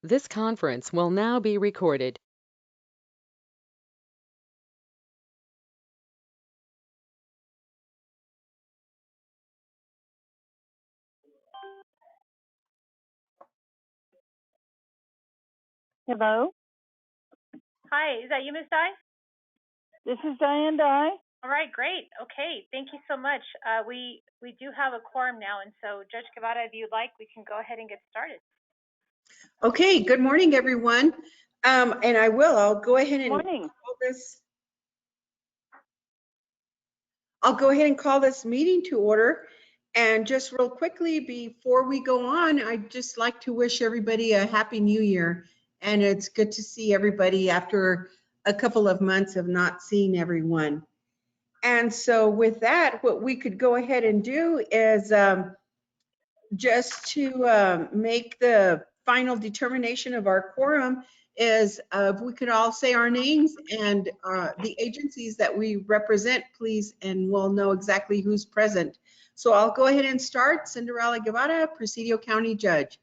This conference will now be recorded. Hello, Hi, is that you, Ms. Dye? this is Diane Dye. All right, great. Okay, thank you so much. We do have a quorum now, and so Judge Guevara, if you'd like, we can go ahead and get started. Okay, good morning, everyone. And I'll go ahead and Morning. call this. I'll go ahead and call this meeting to order. And just real quickly, before we go on, I'd just like to wish everybody a happy new year. And it's good to see everybody after a couple of months of not seeing everyone. And so with that, what we could go ahead and do is just to make the final determination of our quorum is if we could all say our names and the agencies that we represent, please, and we'll know exactly who's present. So I'll go ahead and start. Cinderella Guevara, Presidio County Judge.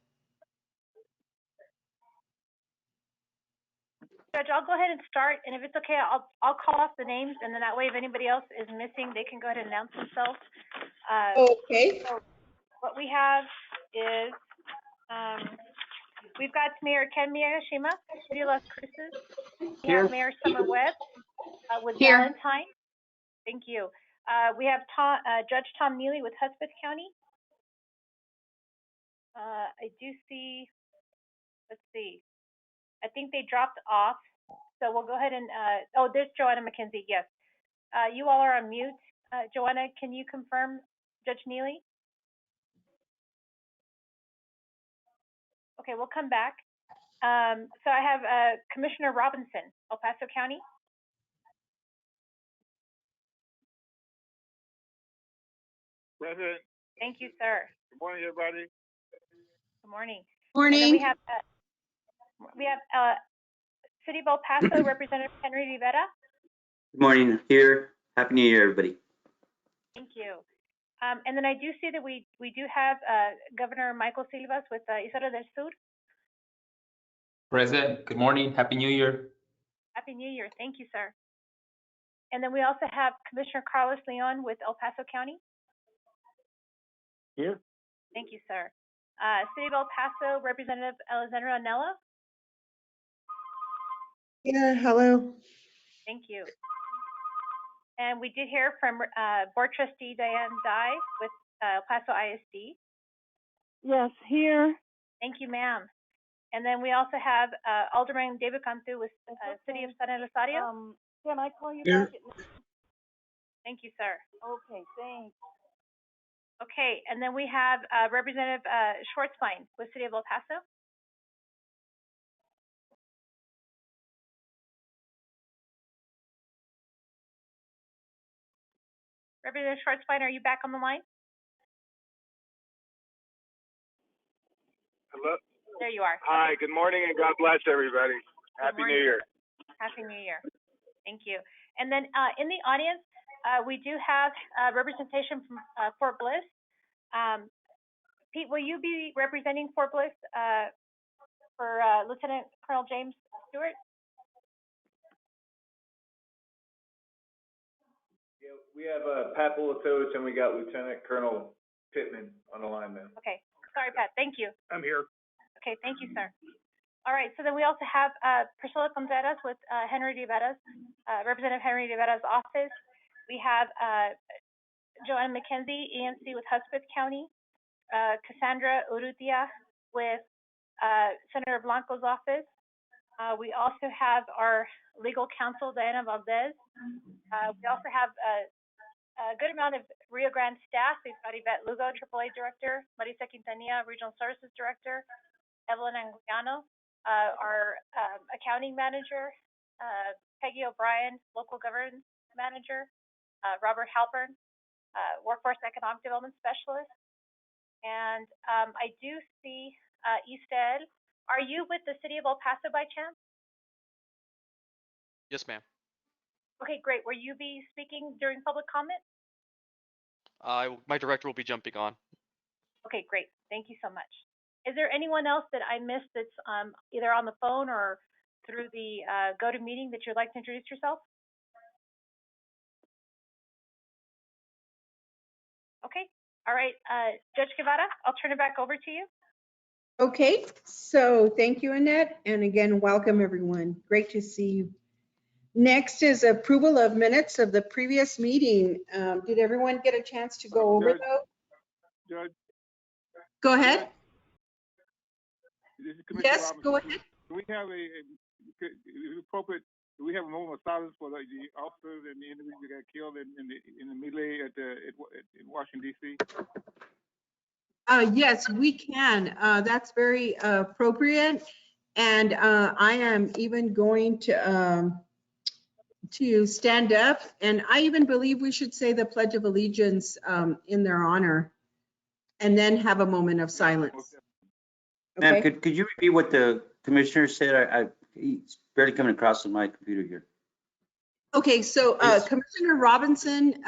Judge, I'll go ahead and start, and if it's okay, I'll call off the names, and then that way, if anybody else is missing, they can go ahead and announce themselves. Okay. So what we have is we've got Mayor Ken Miyashima, City of Las Cruces. We have Mayor Summer Webb with Here. Valentine. Thank you. We have Judge Tom Neely with Hudspeth County. I do see, let's see, I think they dropped off. So we'll go ahead and, oh, there's Joanna McKenzie, yes. You all are on mute. Joanna, can you confirm Judge Neely? Okay, we'll come back. So I have Commissioner Robinson, El Paso County. Present. Thank you, sir. Good morning, everybody. Good morning. Morning. And then we have City of El Paso Representative Henry Rivera. Good morning. Here. Happy New Year, everybody. Thank you. And then I do see that we do have Governor Michael Silvas with Isidro del Sur. Present. Good morning. Happy New Year. Happy New Year. Thank you, sir. And then we also have Commissioner Carlos Leon with El Paso County. Here. Thank you, sir. City of El Paso Representative Alexandra Anello. Yeah, hello. Thank you. And we did hear from Board Trustee Diane Dye with El Paso ISD. Yes, here. Thank you, ma'am. And then we also have Alderman David Cantu with City of San Elizario. Can I call you Here. back at? Thank you, sir. Okay, thanks. Okay, and then we have Representative Schwartzbein with City of El Paso. Representative Schwartzbein, are you back on the line? Hello. There you are. Hi. Good morning, and God bless everybody. Happy New Year. Happy New Year. Thank you. And then in the audience, we do have representation from Fort Bliss. Pete, will you be representing Fort Bliss for Lieutenant Colonel James Stewart? Yeah, we have Pat Bulatoach and we got Lieutenant Colonel Pittman on the line, ma'am. Okay. Sorry, Pat. Thank you. I'm here. Okay. Thank you, sir. All right. So then we also have Priscilla Contreras with Henry Rivera's, Representative Henry Rivera's office. We have Joanna McKenzie, ENC with Hudspeth County. Cassandra Urrutia with Senator Blanco's office. We also have our legal counsel, Diana Valdez. We also have a good amount of Rio Grande staff. We've got Yvette Lugo, AAA Director, Marisa Quintanilla, Regional Services Director, Evelyn Anguiano, our Accounting Manager, Peggy O'Brien, Local Governance Manager, Robert Halpern, Workforce Economic Development Specialist. And I do see Istel. Are you with the City of El Paso by chance? Yes, ma'am. Okay, great. Will you be speaking during public comment? My director will be jumping on. Okay, great. Thank you so much. Is there anyone else that I missed that's either on the phone or through the GoToMeeting that you'd like to introduce yourself? Okay. All right. Judge Guevara, I'll turn it back over to you. Okay, so thank you, Annette, and again, welcome everyone. Great to see you. Next is approval of minutes of the previous meeting. Did everyone get a chance to go over Judge, those? Judge, Go ahead. this is Commissioner Yes, Robinson. go ahead. Do we have is it appropriate, do we have a moment of silence for the officers and the individuals that got killed in the melee in Washington, D.C.? Yes, we can. That's very appropriate. And I am even going to stand up. And I even believe we should say the Pledge of Allegiance in their honor and then have a moment of silence. Ma'am, Okay. could you repeat what the commissioner said? He's barely coming across on my computer here. Okay, so Yes. Commissioner Robinson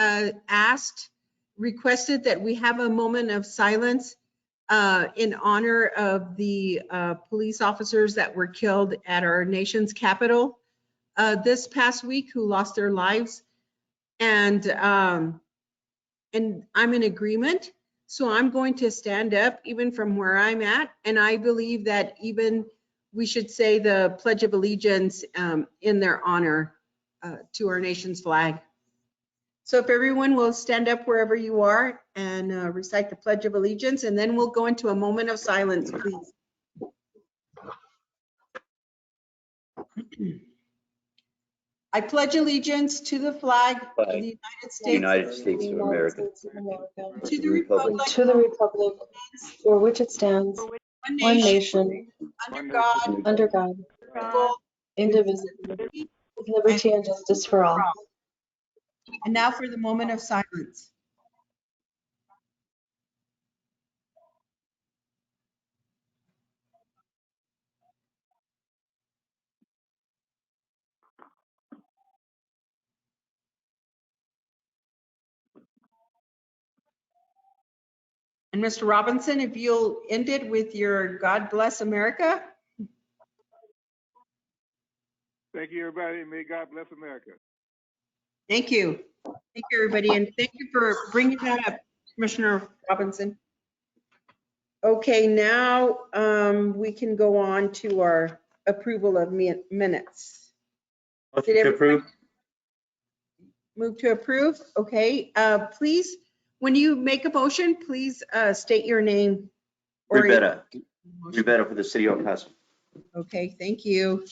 requested that we have a moment of silence in honor of the police officers that were killed at our nation's capital this past week, who lost their lives. And I'm in agreement. So I'm going to stand up even from where I'm at. And I believe that even we should say the Pledge of Allegiance in their honor to our nation's flag. So if everyone will stand up wherever you are and recite the Pledge of Allegiance, and then we'll go into a moment of silence, please. I pledge allegiance to the flag of the United States of America. to the republic to the republic for which it stands, one one nation, nation, under God, under God, indivisible, indivisible, with liberty and justice for all. And now for the moment of silence. And Mr. Robinson, if you'll end it with your God bless America. Thank you, everybody, and may God bless America. Thank you. Thank you, everybody. And thank you for bringing that up, Commissioner Robinson. Okay, now we can go on to our approval of minutes. Motion to approve? Move to approve. Okay, please, when you make a motion, please state your name. Rivera for the city of Paso. Okay, thank you.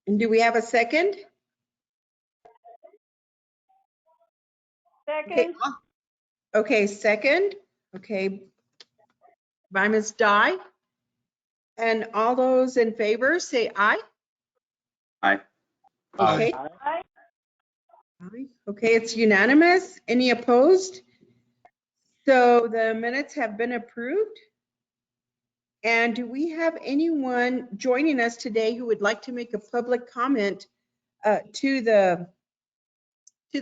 And do we have a second? Second. Okay, second. Okay, by Ms. Dye. And all those in favor say aye. Aye. Okay. Aye. Okay, it's unanimous. Any opposed? So the minutes have been approved. And do we have anyone joining us today who would like to make a public comment to the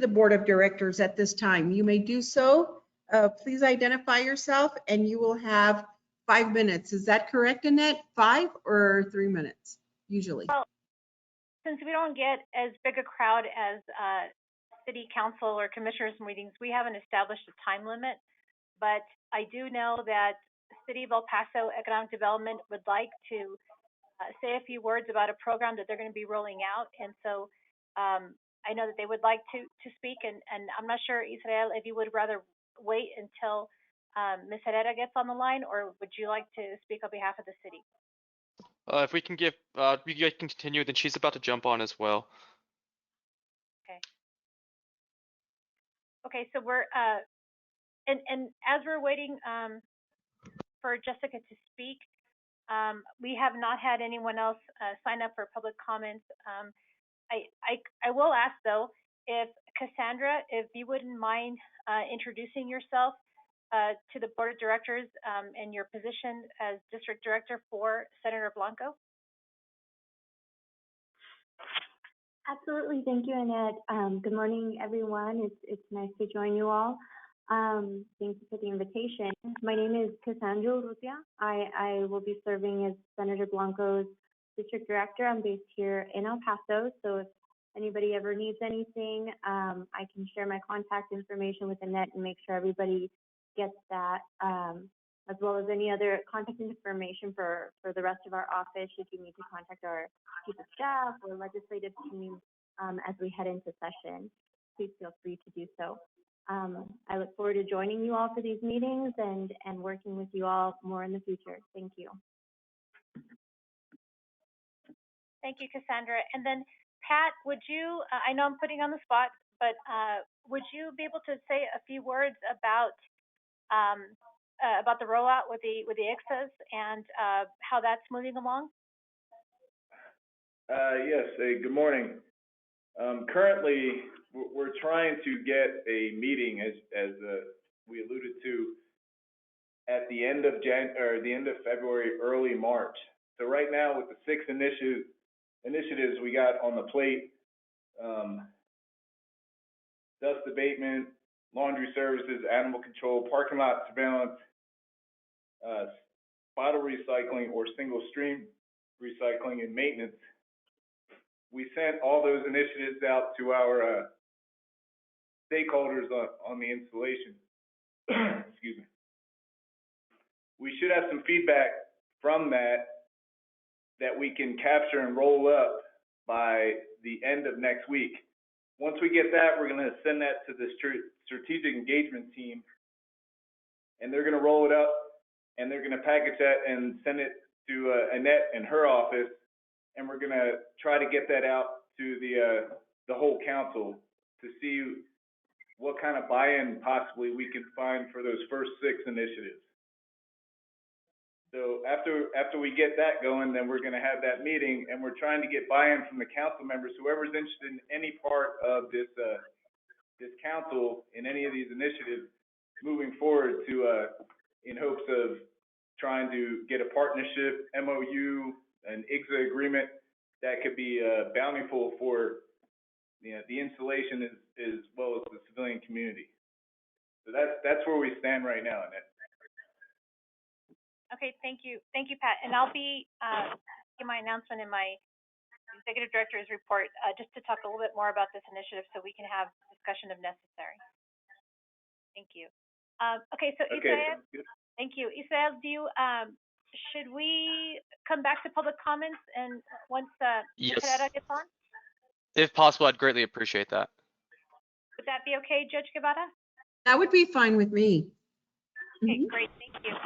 board of directors at this time? You may do so. Please identify yourself and you will have 5 minutes. Is that correct, Annette? 5 or 3 minutes usually? Well, since we don't get as big a crowd as city council or commissioners meetings, we haven't established a time limit. But I do know that City of El Paso Economic Development would like to say a few words about a program that they're going to be rolling out. And so I know that they would like to speak. And I'm not sure, Israel, if you would rather wait until Ms. Herrera gets on the line, or would you like to speak on behalf of the city? If we can we can continue, then she's about to jump on as well. Okay. Okay, so we're, and as we're waiting for Jessica to speak, we have not had anyone else sign up for public comments. I will ask though, if Cassandra, if you wouldn't mind introducing yourself to the board of directors and your position as district director for Senator Blanco. Absolutely. Thank you, Annette. Good morning, everyone. It's nice to join you all. Thank you for the invitation. My name is Cassandra Urrutia. I will be serving as Senator Blanco's district director. I'm based here in El Paso, so if anybody ever needs anything, I can share my contact information with Annette and make sure everybody gets that, as well as any other contact information for the rest of our office should you need to contact our chief of staff or legislative team as we head into session. Please feel free to do so. I look forward to joining you all for these meetings and working with you all more in the future. Thank you. Thank you, Cassandra. And then Pat, would you, I know I'm putting you on the spot, but would you be able to say a few words about the rollout with the ICSAs and how that's moving along? Yes, good morning. Currently, we're trying to get a meeting, as we alluded to, at the end of the end of February, early March. So right now, with the 6 initiatives we got on the plate, dust abatement, laundry services, animal control, parking lot surveillance, bottle recycling or single stream recycling and maintenance. We sent all those initiatives out to our stakeholders on the installation. Excuse me. We should have some feedback from that we can capture and roll up by the end of next week. Once we get that, we're going to send that to the strategic engagement team, and they're going to roll it up, and they're going to package that and send it to Annette in her office, and we're going to try to get that out to the whole council to see what kind of buy-in possibly we can find for those first 6 initiatives. So after we get that going, then we're going to have that meeting, and we're trying to get buy-in from the council members, whoever's interested in any part of this council in any of these initiatives moving forward to in hopes of trying to get a partnership, MOU, an ICSA agreement that could be bountiful for the installation as well as the civilian community. So that's where we stand right now, Annette. Okay, thank you, Pat. And I'll be in my announcement in my executive director's report just to talk a little bit more about this initiative so we can have discussion if necessary. Thank you. Okay, so Israel, thank you. Israel, do you should we come back to public comments and once Yes. Carrera gets on? If possible, I'd greatly appreciate that. Would that be okay, Judge Guevara? That would be fine with me. Okay, great, thank you.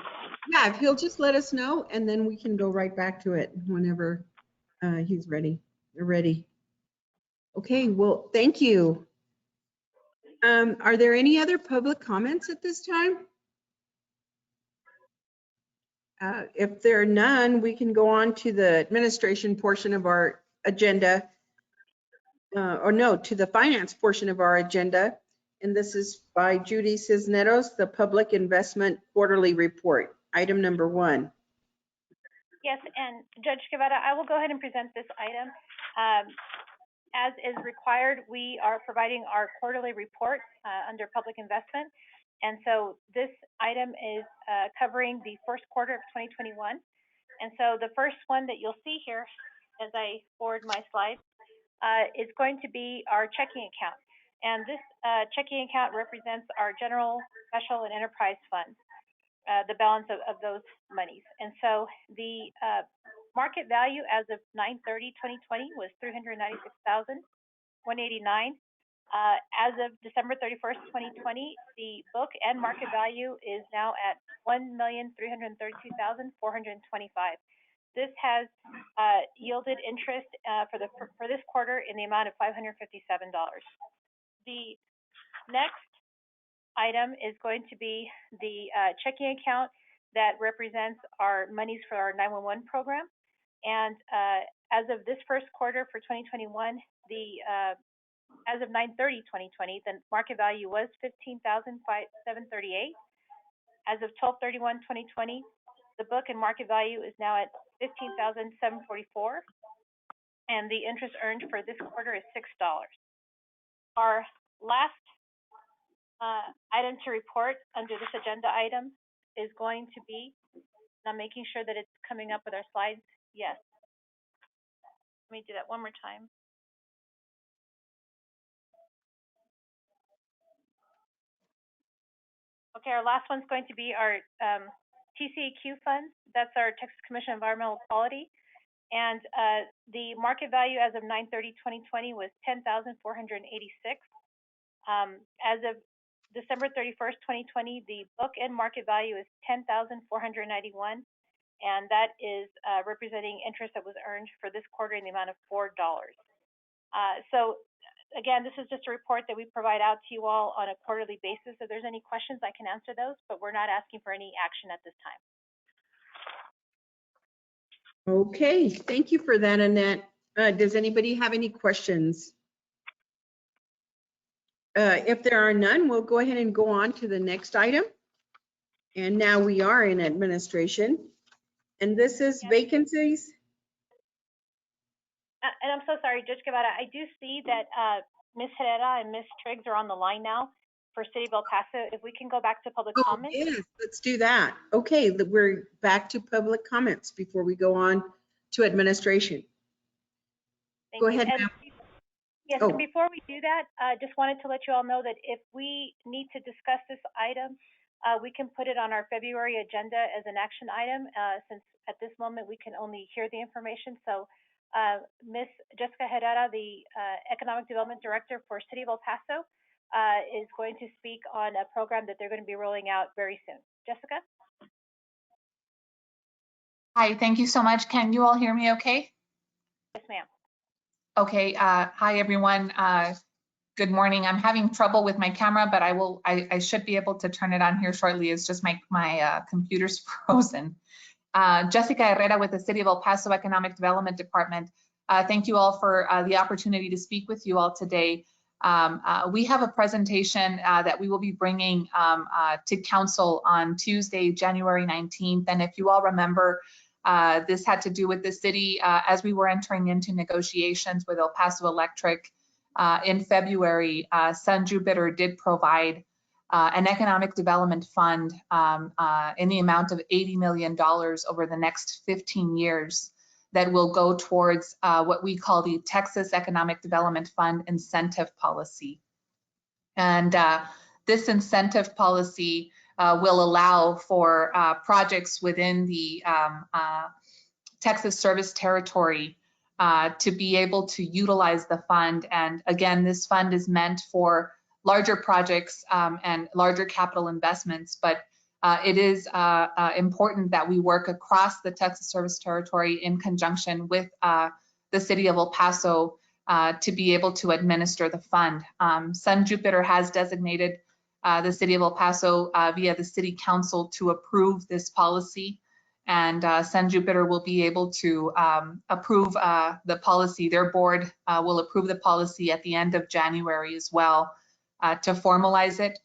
Yeah, if he'll just let us know, and then we can go right back to it whenever he's ready. You're ready. Okay, well, thank you. Are there any other public comments at this time? If there are none, we can go on to the administration portion of our agenda, to the finance portion of our agenda. And this is by Judy Cisneros, the Public Investment Quarterly Report, item number 1. Yes, and Judge Guevara, I will go ahead and present this item. As is required, we are providing our quarterly report under public investment. And so this item is covering the first quarter of 2021. And so the first one that you'll see here, as I forward my slide, is going to be our checking account. And this checking account represents our general, special, and enterprise funds, the balance of those monies. And so the market value as of 9/30/2020 was $396,189. As of December 31st, 2020, the book and market value is now at $1,332,425. This has yielded interest for this quarter in the amount of $557. The next item is going to be the checking account that represents our monies for our 911 program. And as of this first quarter for 2021, as of 9/30/2020, the market value was $15,738. As of 12/31/2020, the book and market value is now at $15,744, and the interest earned for this quarter is $6. Our last item to report under this agenda item is going to be, and I'm making sure that it's coming up with our slides. Yes. Let me do that one more time. Okay, our last one's going to be our TCEQ funds. That's our Texas Commission on Environmental Quality. And the market value as of 9/30/2020 was $10,486. As of December 31st, 2020, the book and market value is $10,491, and that is representing interest that was earned for this quarter in the amount of $4. So again, this is just a report that we provide out to you all on a quarterly basis. If there's any questions, I can answer those, but we're not asking for any action at this time. Okay, thank you for that, Annette. Does anybody have any questions? If there are none, we'll go ahead and go on to the next item. And now we are in administration. And this is vacancies. And I'm so sorry, Judge Guevara, I do see that Ms. Herrera and Ms. Triggs are on the line now for City of El Paso. If we can go back to public comments. Yes, let's do that. Okay, we're back to public comments before we go on to administration. Thank Go you. ahead, And ma'am. yes, Oh. and before we do that, just wanted to let you all know that if we need to discuss this item, we can put it on our February agenda as an action item, since at this moment we can only hear the information. So Ms. Jessica Herrera, the Economic Development Director for City of El Paso, is going to speak on a program that they're going to be rolling out very soon. Jessica? Hi, thank you so much. Can you all hear me okay? Yes, ma'am. Okay, hi everyone. Good morning. I'm having trouble with my camera, but I should be able to turn it on here shortly. It's just my computer's frozen. Jessica Herrera with the City of El Paso Economic Development Department. Thank you all for the opportunity to speak with you all today. We have a presentation that we will be bringing to council on Tuesday, January 19th. And if you all remember, this had to do with the city as we were entering into negotiations with El Paso Electric in February. Sun Jupiter did provide an economic development fund in the amount of $80 million over the next 15 years that will go towards what we call the Texas Economic Development Fund incentive policy. And this incentive policy will allow for projects within the Texas service territory to be able to utilize the fund. And again, this fund is meant for larger projects and larger capital investments, but it is important that we work across the Texas service territory in conjunction with the City of El Paso to be able to administer the fund. Sun Jupiter has designated the City of El Paso via the City Council to approve this policy, and Sun Jupiter will be able to approve the policy. Their board will approve the policy at the end of January as well to formalize it.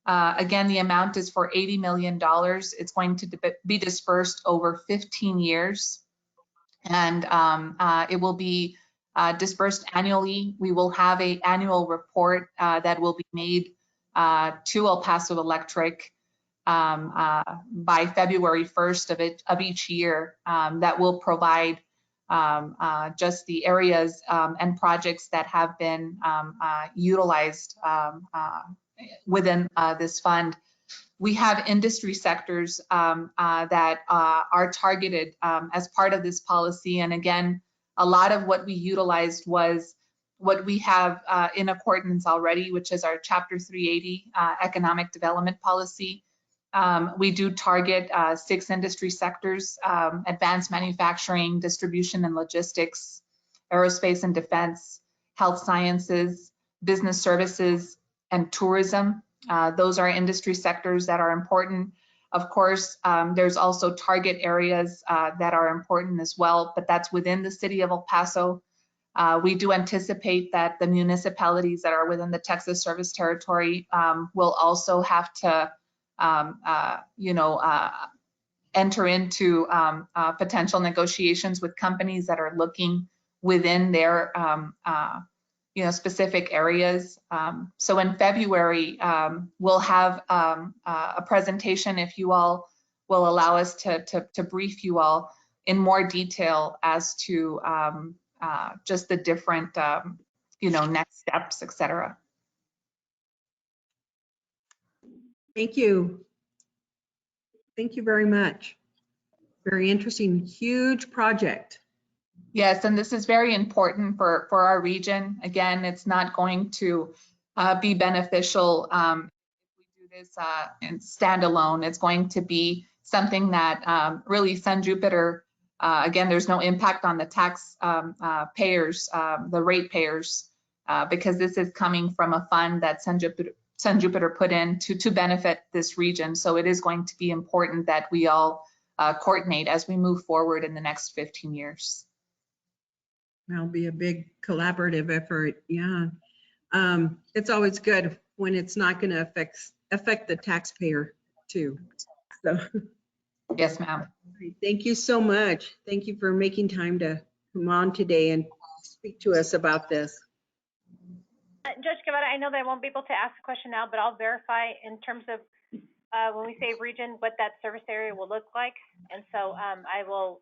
Again, the amount is for $80 million. It's going to be dispersed over 15 years, and it will be dispersed annually. We will have an annual report that will be made to El Paso Electric by February 1st of each year that will provide just the areas and projects that have been utilized within this fund. We have industry sectors that are targeted as part of this policy. And again, a lot of what we utilized was what we have in accordance already, which is our Chapter 380 economic development policy. We do target 6 industry sectors: advanced manufacturing, distribution and logistics, aerospace and defense, health sciences, business services, and tourism. Those are industry sectors that are important. Of course, there's also target areas that are important as well, but that's within the City of El Paso. We do anticipate that the municipalities that are within the Texas service territory will also have to enter into potential negotiations with companies that are looking within their specific areas. So in February, we'll have a presentation if you all will allow us to brief you all in more detail as to just the different, next steps, et cetera. Thank you. Thank you very much. Very interesting, huge project. Yes, and this is very important for our region. Again, it's not going to be beneficial if we do this in standalone. It's going to be something that really San Jupiter, again, there's no impact on the tax payers, the rate payers, because this is coming from a fund that San Jupiter put in to benefit this region. So it is going to be important that we all coordinate as we move forward in the next 15 years. That'll be a big collaborative effort. Yeah. It's always good when it's not going to affect the taxpayer too. So. Yes, ma'am. Thank you so much. Thank you for making time to come on today and speak to us about this. Judge Guevara, I know that I won't be able to ask a question now, but I'll verify in terms of when we say region, what that service area will look like. And so I will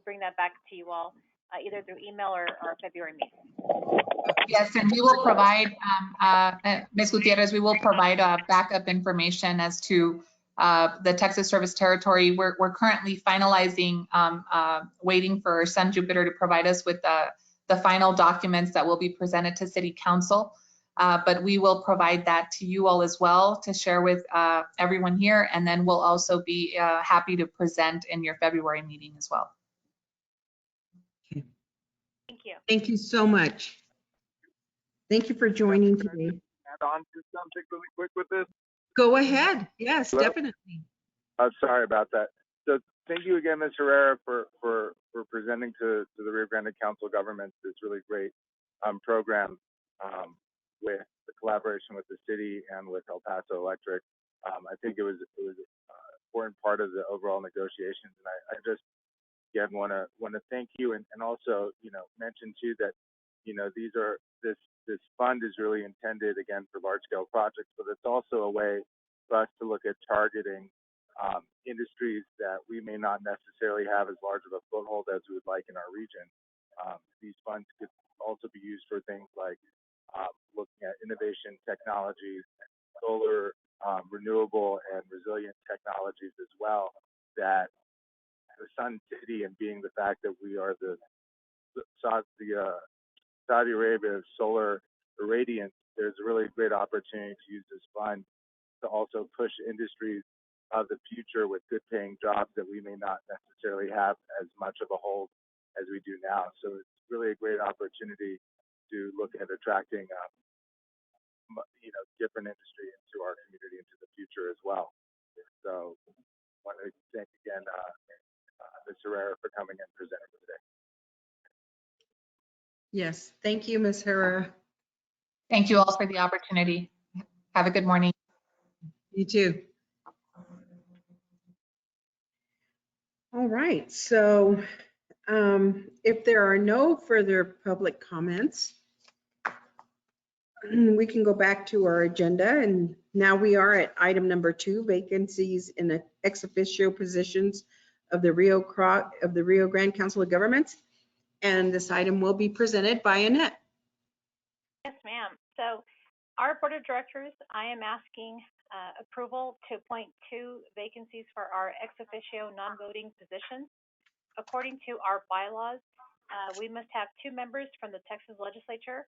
bring that back to you all either through email or February meeting. Yes, and we will provide, Ms. Gutierrez, we will provide backup information as to the Texas Service Territory. We're currently finalizing, waiting for San Jupiter to provide us with the final documents that will be presented to City Council. But we will provide that to you all as well to share with everyone here. And then we'll also be happy to present in your February meeting as well. Okay. Thank you. Thank you so much. Thank you for joining today. Add on to something really quick with this. Go ahead. Yes, Hello? definitely. Sorry about that. So thank you again, Ms. Herrera, for presenting to the Rio Grande Council of Governments this really great program with the collaboration with the city and with El Paso Electric. I think it was an important part of the overall negotiations, and I just again want to thank you and also mention too that this fund is really intended again for large scale projects, but it's also a way for us to look at targeting industries that we may not necessarily have as large of a foothold as we would like in our region. These funds could also be used for things like looking at innovation technologies, solar, renewable and resilient technologies as well, that the Sun City, and being the fact that we are the Saudi Arabia of solar irradiance, there's a really great opportunity to use this fund to also push industries of the future with good paying jobs that we may not necessarily have as much of a hold as we do now. So it's really a great opportunity to look at attracting different industry into our community into the future as well. So I want to thank again Ms. Herrera for coming and presenting today. Yes, thank you, Ms. Herrera. Thank you all for the opportunity. Have a good morning. You too. All right, so if there are no further public comments, we can go back to our agenda, and now we are at item number 2, vacancies in the ex officio positions of the Rio Grande Council of Governments, and this item will be presented by Annette. Yes, ma'am. So our board of directors, I am asking approval to appoint 2 vacancies for our ex officio non-voting positions. According to our bylaws, we must have 2 members from the Texas legislature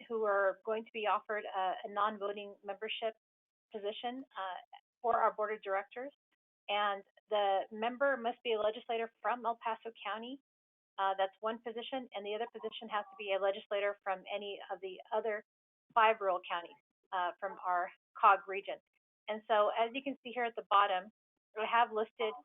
who are going to be offered a non-voting membership position for our board of directors. And the member must be a legislator from El Paso County. That's one position, and the other position has to be a legislator from any of the other 5 rural counties from our COG region. And so as you can see here at the bottom, we have listed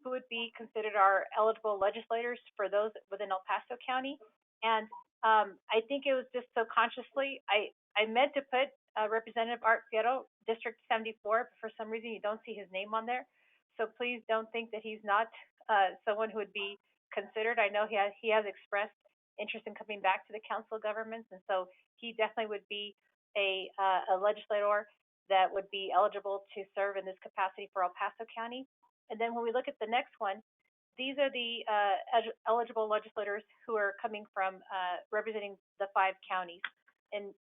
who would be considered our eligible legislators for those within El Paso County. And I think it was just so consciously, I meant to put Representative Art Fierro, District 74, but for some reason you don't see his name on there. So please don't think that he's not someone who would be considered. I know he has expressed interest in coming back to the Council of Governments, and so he definitely would be a legislator that would be eligible to serve in this capacity for El Paso County. And then when we look at the next one, these are the eligible legislators who are coming from representing the 5 counties in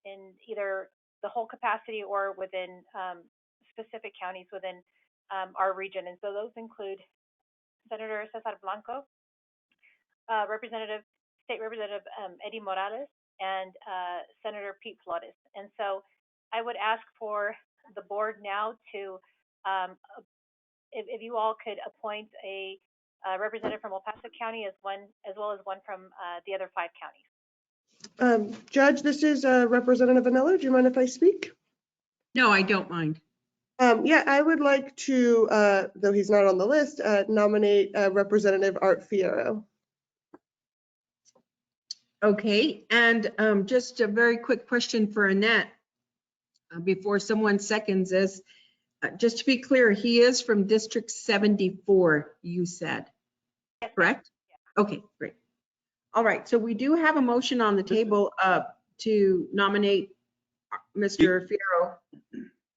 either the whole capacity or within specific counties within our region. And so those include Senator Cesar Blanco, State Representative Eddie Morales, and Senator Pete Flores. And so I would ask for the board now to, if you all could appoint a representative from El Paso County as well as one from the other 5 counties. Judge, this is Representative Vanilla. Do you mind if I speak? No, I don't mind. Yeah, I would like to, though he's not on the list, nominate Representative Art Fierro. Okay, and just a very quick question for Annette before someone seconds this. Just to be clear, he is from District 74, you said, correct? Okay, great. All right, so we do have a motion on the table to nominate Mr. Fierro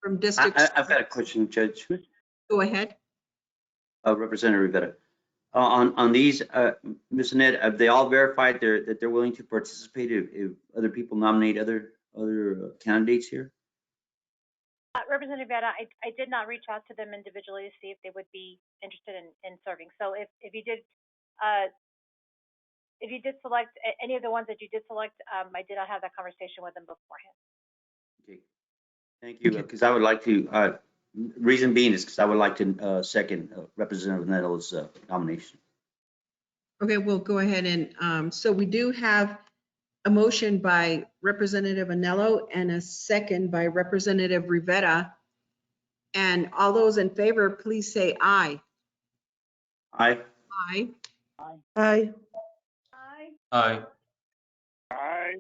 from District. I've got a question, Judge. Go ahead. Representative Rivera. On these, Ms. Annette, have they all verified that they're willing to participate if other people nominate other candidates here? Representative Vera, I did not reach out to them individually to see if they would be interested in serving. So if you did select any of the ones that you did select, I did not have that conversation with them beforehand. Okay, thank you. Because I would like to. Reason being is because I would like to second Representative Nettles' nomination. Okay, we'll go ahead and so we do have a motion by Representative Anello and a second by Representative Rivera. And all those in favor, please say aye. Aye. Aye. Aye. Aye. Aye.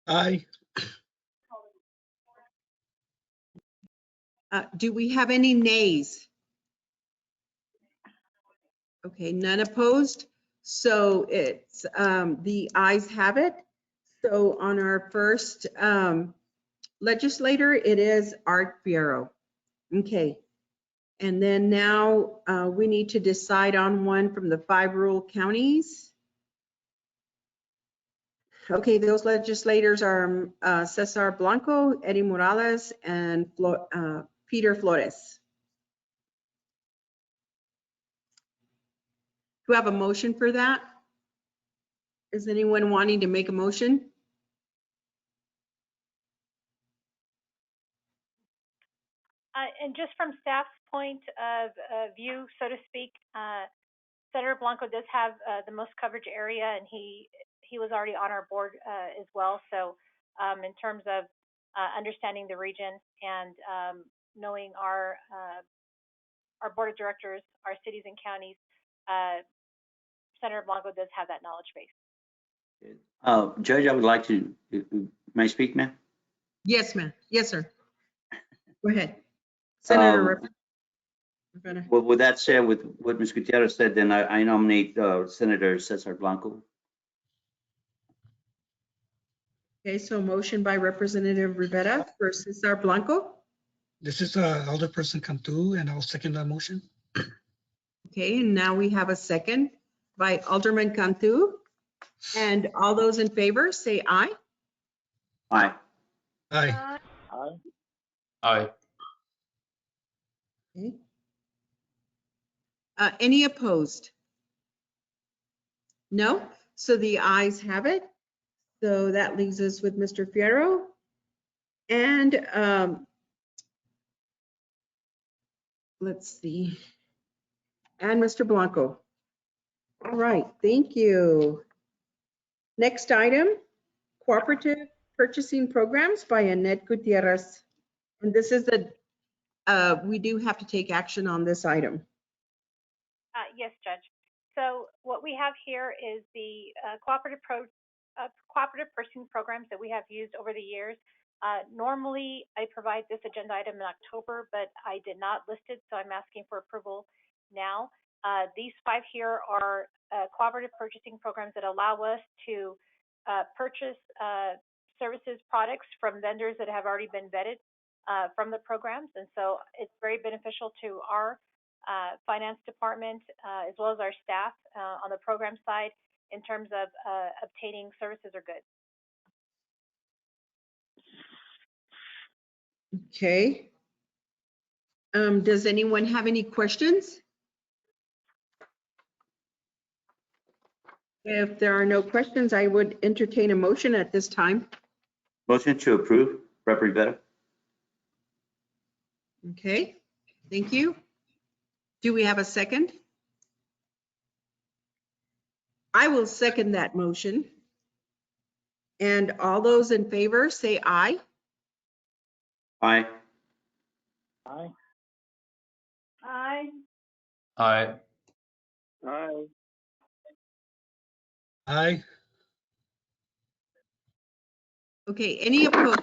Aye. Do we have any nays? Okay, none opposed. So it's the ayes have it. So on our first legislator, it is Art Fierro. Okay. And then now we need to decide on one from the 5 rural counties. Okay, those legislators are Cesar Blanco, Eddie Morales, and Peter Flores. Do we have a motion for that? Is anyone wanting to make a motion? And just from staff's point of view, so to speak, Senator Blanco does have the most coverage area, and he was already on our board as well. So in terms of understanding the region and knowing our board of directors, our cities and counties, Senator Blanco does have that knowledge base. Judge, I would like to, may I speak, ma'am? Yes, ma'am. Yes, sir. Go ahead. Senator Rivera. Well, with that said, with what Ms. Gutierrez said, then I nominate Senator Cesar Blanco. Okay, so motion by Representative Rivera for Cesar Blanco. This is Alderperson Cantu, and I'll second that motion. Okay, and now we have a second by Alderman Cantu. And all those in favor say aye. Aye. Aye. Aye. Aye. Okay. Any opposed? No? So the ayes have it. So that leaves us with Mr. Fierro. And let's see. And Mr. Blanco. All right, thank you. Next item, cooperative purchasing programs by Annette Gutierrez. And this is we do have to take action on this item. Yes, Judge. So what we have here is the cooperative purchasing programs that we have used over the years. Normally, I provide this agenda item in October, but I did not list it, so I'm asking for approval now. These 5 here are cooperative purchasing programs that allow us to purchase services, products from vendors that have already been vetted from the programs. And so it's very beneficial to our finance department as well as our staff on the program side in terms of obtaining services or goods. Okay. Does anyone have any questions? If there are no questions, I would entertain a motion at this time. Motion to approve, Rep. Rivera. Okay, thank you. Do we have a second? I will second that motion. And all those in favor say aye. Aye. Aye. Aye. Aye. Aye. Aye. Okay, any opposed?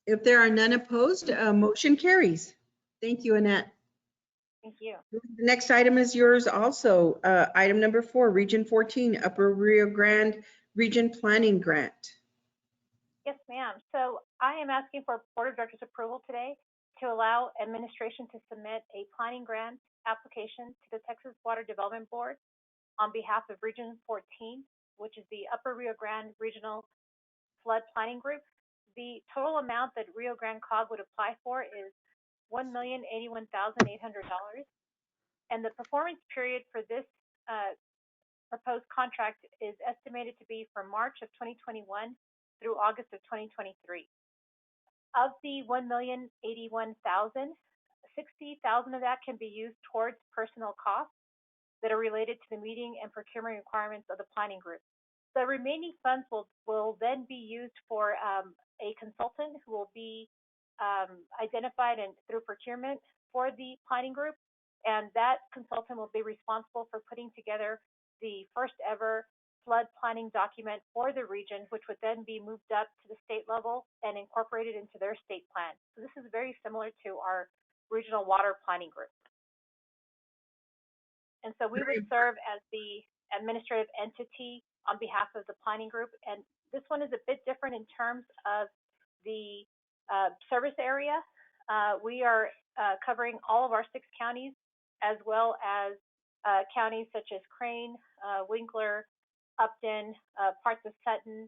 If there are none opposed, motion carries. Thank you, Annette. Thank you. The next item is yours also. Item number 4, Region 14, Upper Rio Grande Region Planning Grant. Yes, ma'am. So I am asking for Board of Directors approval today to allow administration to submit a planning grant application to the Texas Water Development Board on behalf of Region 14, which is the Upper Rio Grande Regional Flood Planning Group. The total amount that Rio Grande COG would apply for is $1,081,800, and the performance period for this proposed contract is estimated to be from March of 2021 through August of 2023. Of the $1,081,000, $60,000 of that can be used towards personal costs that are related to the meeting and procurement requirements of the planning group. The remaining funds will then be used for a consultant who will be identified and through procurement for the planning group, and that consultant will be responsible for putting together the first ever flood planning document for the region, which would then be moved up to the state level and incorporated into their state plan. So this is very similar to our regional water planning group. And so we would serve as the administrative entity on behalf of the planning group. And this one is a bit different in terms of the service area. We are covering all of our 6 counties, as well as counties such as Crane, Winkler, Upton, parts of Sutton.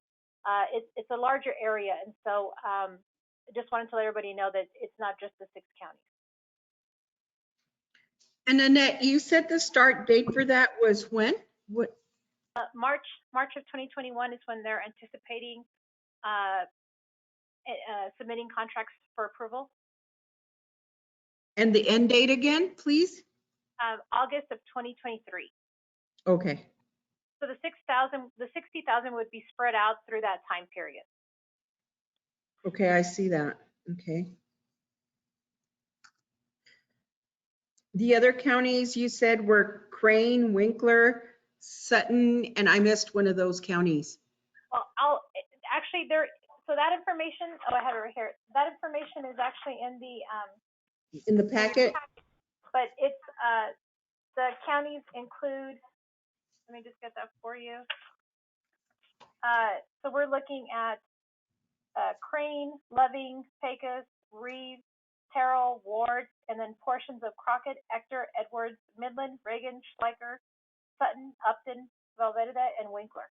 It's a larger area, and so I just wanted to let everybody know that it's not just the 6 counties. And Annette, you said the start date for that was when? What? March of 2021 is when they're anticipating submitting contracts for approval. And the end date again, please? August of 2023. Okay. So the 60,000 would be spread out through that time period. Okay, I see that. Okay. The other counties you said were Crane, Winkler, Sutton, and I missed one of those counties. Well, actually so that information, I have it right here. That information is actually in the packet. But it's the counties include, let me just get that for you. So we're looking at Crane, Loving, Pecos, Reeves, Terrell, Ward, and then portions of Crockett, Ector, Edwards, Midland, Reagan, Schleicher, Sutton, Upton, Velveeta, and Winkler.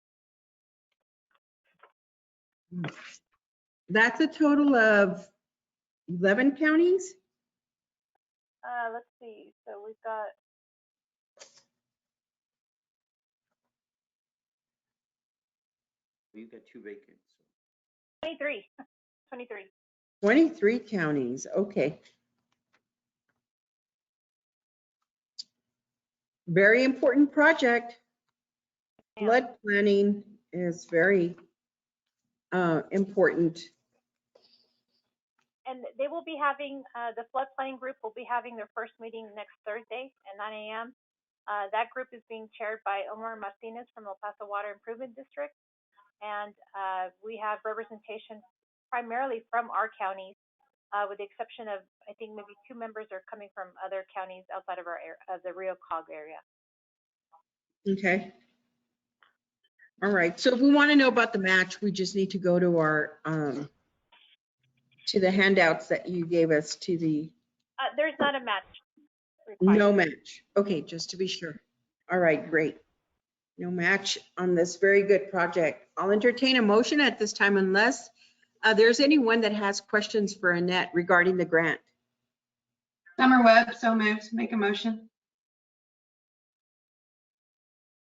That's a total of 11 counties? Let's see. So we've got You've got 2 vacants. 23. 23. 23 counties, okay. Very important project. Yeah. Flood planning is very important. And they will be having, the flood planning group will be having their first meeting next Thursday at 9 a.m. That group is being chaired by Omar Martinez from El Paso Water Improvement District. And we have representation primarily from our counties with the exception of, I think maybe 2 members are coming from other counties outside of of the Rio Cog area. Okay. All right. So if we want to know about the match, we just need to go to our, to the handouts that you gave us to the There's not a match required. no match. Okay, just to be sure. All right, great. No match on this very good project. I'll entertain a motion at this time unless there's anyone that has questions for Annette regarding the grant. Summer Webb, so moved. Make a motion.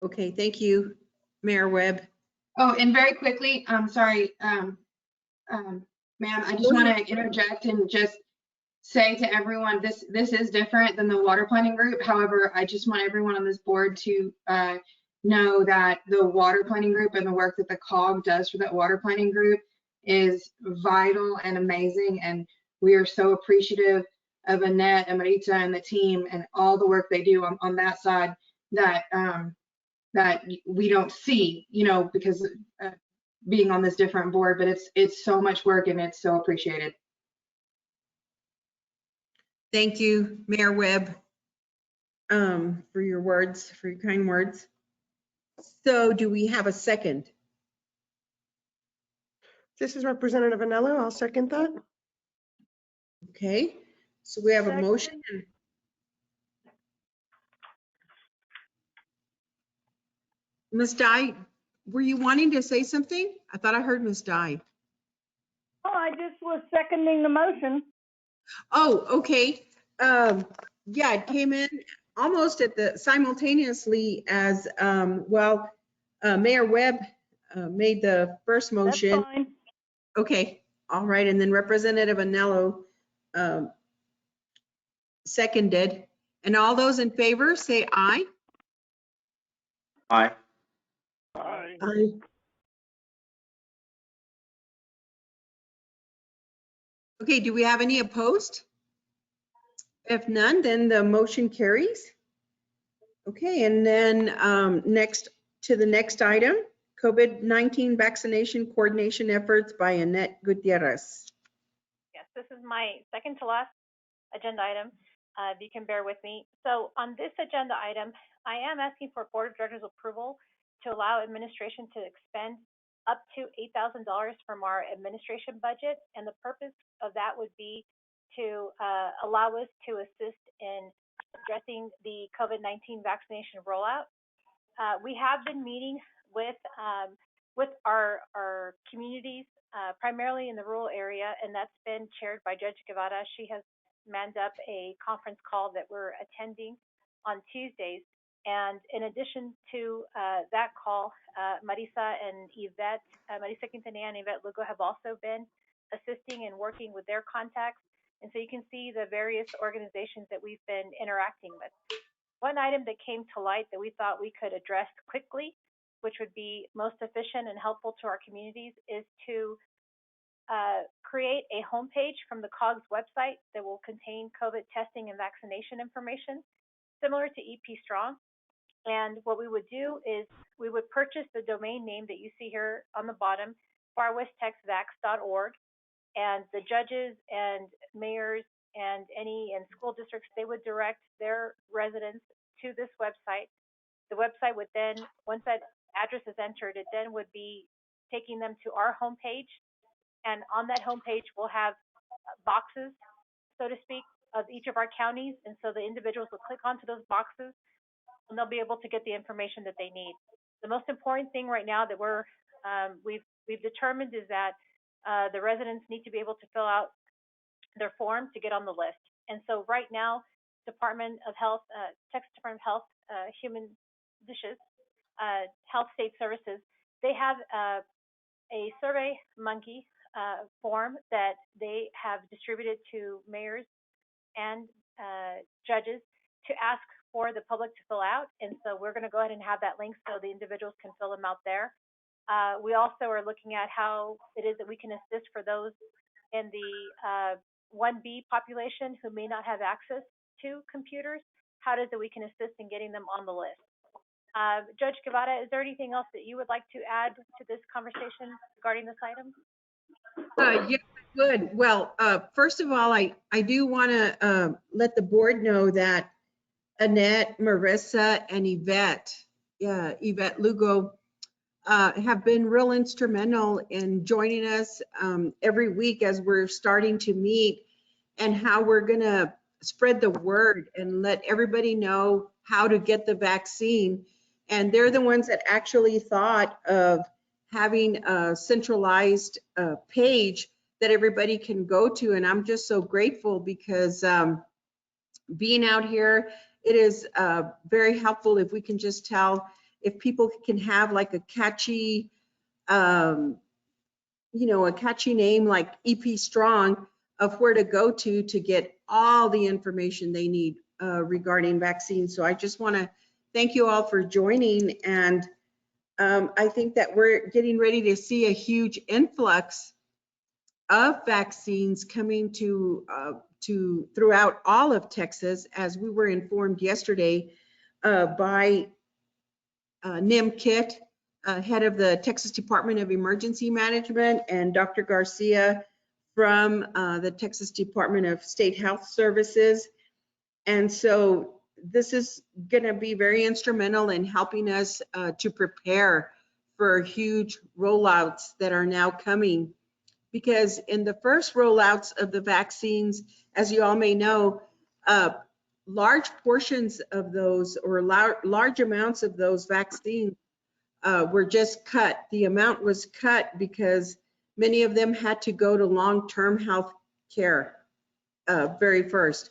Okay, thank you, Mayor Webb. Oh, and very quickly, I'm sorry, ma'am, I just want to interject and just say to everyone, this is different than the water planning group. However, I just want everyone on this board to know that the water planning group and the work that the COG does for that water planning group is vital and amazing. And we are so appreciative of Annette and Marita and the team and all the work they do on that side that that we don't see, you know, because being on this different board, but it's so much work and it's so appreciated. Thank you, Mayor Webb, for your words, for your kind words. So do we have a second? This is Representative Anello. I'll second that. Okay, so we have a motion. Ms. Dye, were you wanting to say something? I thought I heard Ms. Dye. Oh, I just was seconding the motion. Oh, okay. Yeah, it came in almost at the simultaneously as Mayor Webb made the first motion. That's fine. Okay, all right, and then Representative Anello seconded. And all those in favor say aye. Aye. Aye. Aye. Okay, do we have any opposed? If none, then the motion carries. Okay, and then next to the next item, COVID-19 vaccination coordination efforts by Annette Gutierrez. Yes, this is my second to last agenda item, if you can bear with me. So on this agenda item, I am asking for Board of Directors approval to allow administration to expend up to $8,000 from our administration budget. And the purpose of that would be to allow us to assist in addressing the COVID-19 vaccination rollout. We have been meeting with our communities, primarily in the rural area, and that's been chaired by Judge Guevara. She has manned up a conference call that we're attending on Tuesdays. And in addition to that call, Marisa Quintanilla and Yvette Lugo have also been assisting and working with their contacts. And so you can see the various organizations that we've been interacting with. One item that came to light that we thought we could address quickly, which would be most efficient and helpful to our communities, is to create a homepage from the COGS website that will contain COVID testing and vaccination information, similar to EP Strong. And what we would do is we would purchase the domain name that you see here on the bottom, farwesttextvax.org, and the judges and mayors and school districts, they would direct their residents to this website. The website would then, once that address is entered, it then would be taking them to our homepage. And on that homepage, we'll have boxes, so to speak, of each of our counties. And so the individuals will click onto those boxes and they'll be able to get the information that they need. The most important thing right now that we've determined is that the residents need to be able to fill out their form to get on the list. And so right now, Department of Health, Texas Department of Health, Human Dishes, Health State Services, they have a Survey Monkey form that they have distributed to mayors and judges to ask for the public to fill out. And so we're going to go ahead and have that link so the individuals can fill them out there. We also are looking at how it is that we can assist for those in the 1B population who may not have access to computers. How does it we can assist in getting them on the list? Judge Guevara, is there anything else that you would like to add to this conversation regarding this item? Yes, Good. Well, first of all, I do want to let the board know that Annette, Marissa, and Yvette Lugo, have been real instrumental in joining us every week as we're starting to meet, and how we're going to spread the word and let everybody know how to get the vaccine. And they're the ones that actually thought of having a centralized page that everybody can go to. And I'm just so grateful because being out here, it is very helpful if we can just tell, if people can have like a catchy, a catchy name like EP Strong, of where to go to get all the information they need regarding vaccines. So I just want to thank you all for joining. And I think that we're getting ready to see a huge influx of vaccines coming to throughout all of Texas, as we were informed yesterday by Nim Kitt, head of the Texas Department of Emergency Management, and Dr. Garcia from the Texas Department of State Health Services. And so this is going to be very instrumental in helping us to prepare for huge rollouts that are now coming. Because in the first rollouts of the vaccines, as you all may know, large portions of those, or large amounts of those vaccines were just cut. The amount was cut because many of them had to go to long-term health care very first.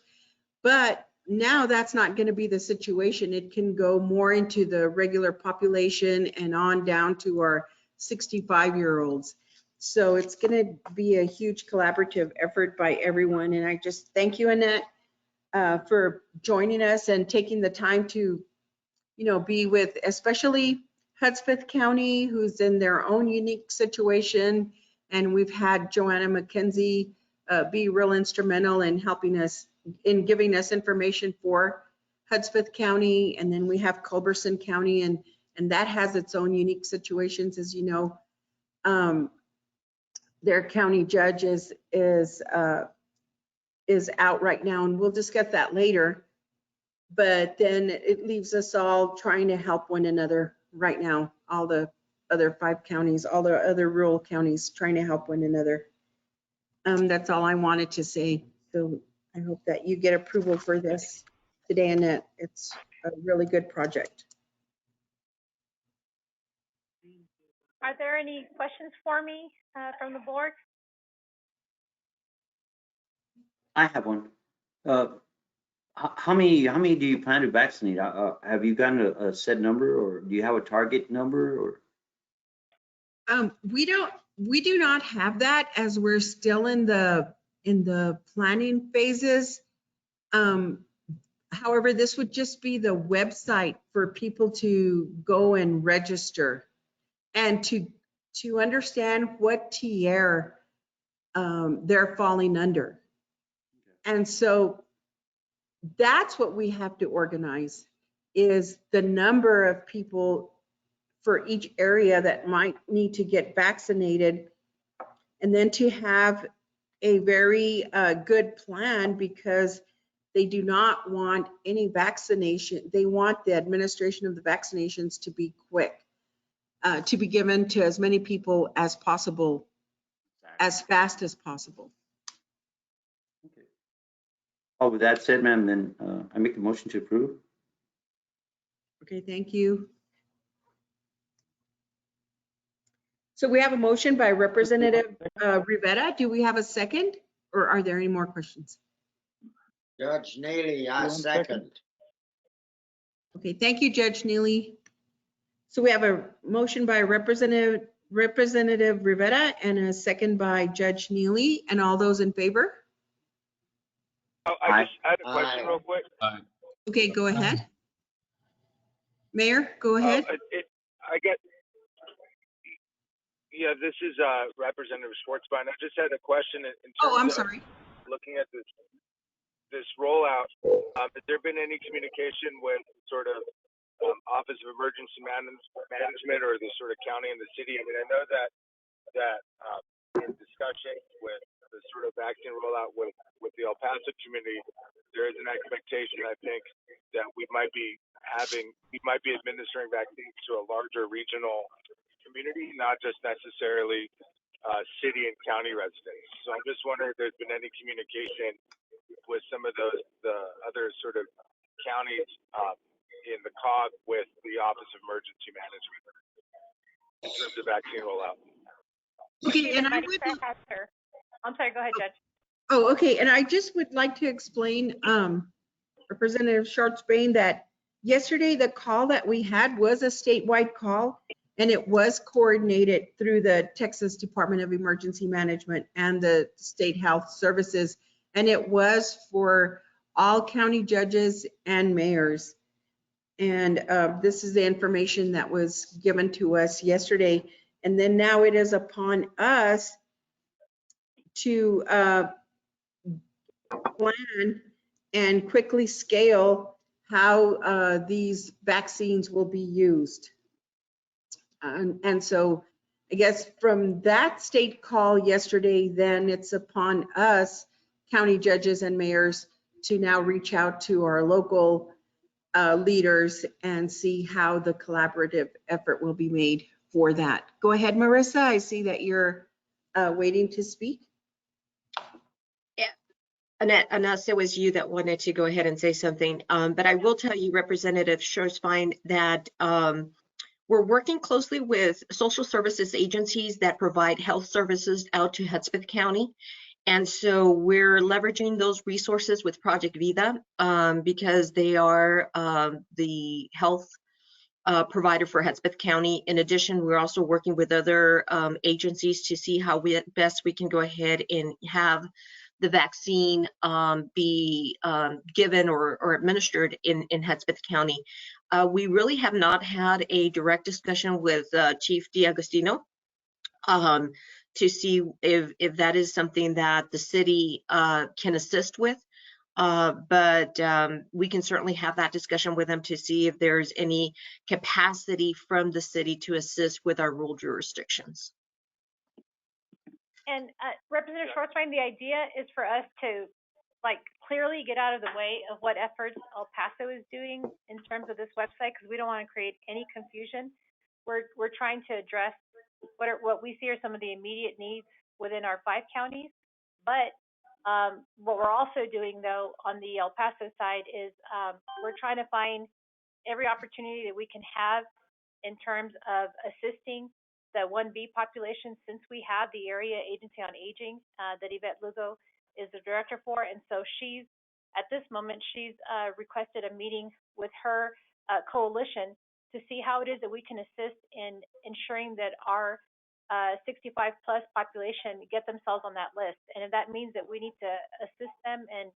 But now that's not going to be the situation. It can go more into the regular population and on down to our 65-year-olds. So it's going to be a huge collaborative effort by everyone. And I just thank you, Annette, for joining us and taking the time to, be with, especially Hudspeth County, who's in their own unique situation. And we've had Joanna McKenzie be real instrumental in helping us, in giving us information for Hudspeth County. And then we have Culberson County, and that has its own unique situations, as you know. Their county judge is out right now, and we'll discuss that later. But then it leaves us all trying to help one another right now. All the other 5 counties, all the other rural counties, trying to help one another. That's all I wanted to say. So I hope that you get approval for this today, Annette. It's a really good project. Are there any questions for me from the board? I have one. How many do you plan to vaccinate? Have you gotten a set number, or do you have a target number, or? We do not have that, as we're still in the planning phases. However, this would just be the website for people to go and register and to understand what tier they're falling under. And so that's what we have to organize, is the number of people for each area that might need to get vaccinated, and then to have a very good plan, because they do not want any vaccination. They want the administration of the vaccinations to be quick, to be given to as many people as possible, as fast as possible. Okay. Oh, with that said, ma'am, then I make the motion to approve. Okay, thank you. So we have a motion by Representative Rivera. Do we have a second, or are there any more questions? Judge Neely, I second. Okay, thank you, Judge Neely. So we have a motion by Representative Rivera and a second by Judge Neely, and all those in favor? Oh, I had a question real quick. Okay, go ahead. Mayor, go ahead. Yeah, this is Representative Schwartzbein. I just had a question in terms I'm sorry. Looking at this rollout. Has there been any communication with sort of Office of Emergency Management or the sort of county and the city? I mean, I know that in discussions with the sort of vaccine rollout with the El Paso community, there is an expectation, I think, that we might be administering vaccines to a larger regional community, not just necessarily city and county residents. So I'm just wondering if there's been any communication with some of the other sort of counties in the COG with the Office of Emergency Management in terms of vaccine rollout. Okay, and I would. I'm sorry, go ahead, Judge. Oh, okay, and I just would like to explain, Representative Schwartz-Bain, that yesterday the call that we had was a statewide call, and it was coordinated through the Texas Department of Emergency Management and the State Health Services, and it was for all county judges and mayors. And this is the information that was given to us yesterday. And then now it is upon us to plan and quickly scale how these vaccines will be used. And so I guess from that state call yesterday, then it's upon us, county judges and mayors, to now reach out to our local leaders and see how the collaborative effort will be made for that. Go ahead, Marissa. I see that you're waiting to speak. Annette, unless it was you that wanted to go ahead and say something, but I will tell you, Representative Schwartz-Bain, that we're working closely with social services agencies that provide health services out to Hudspeth County. And so we're leveraging those resources with Project Vida because they are the health provider for Hudspeth County. In addition, we're also working with other agencies to see how best we can go ahead and have the vaccine be given or administered in Hudspeth County. We really have not had a direct discussion with Chief D'Agostino to see if that is something that the city can assist with. But we can certainly have that discussion with them to see if there's any capacity from the city to assist with our rural jurisdictions. And Representative Schwartz-Bain, the idea is for us to clearly get out of the way of what efforts El Paso is doing in terms of this website, because we don't want to create any confusion. We're trying to address what we see are some of the immediate needs within our 5 counties. But what we're also doing, though, on the El Paso side is we're trying to find every opportunity that we can have in terms of assisting the 1B population, since we have the Area Agency on Aging that Yvette Lugo is the director for. And so at this moment, she's requested a meeting with her coalition to see how it is that we can assist in ensuring that our 65 plus population get themselves on that list. And if that means that we need to assist them and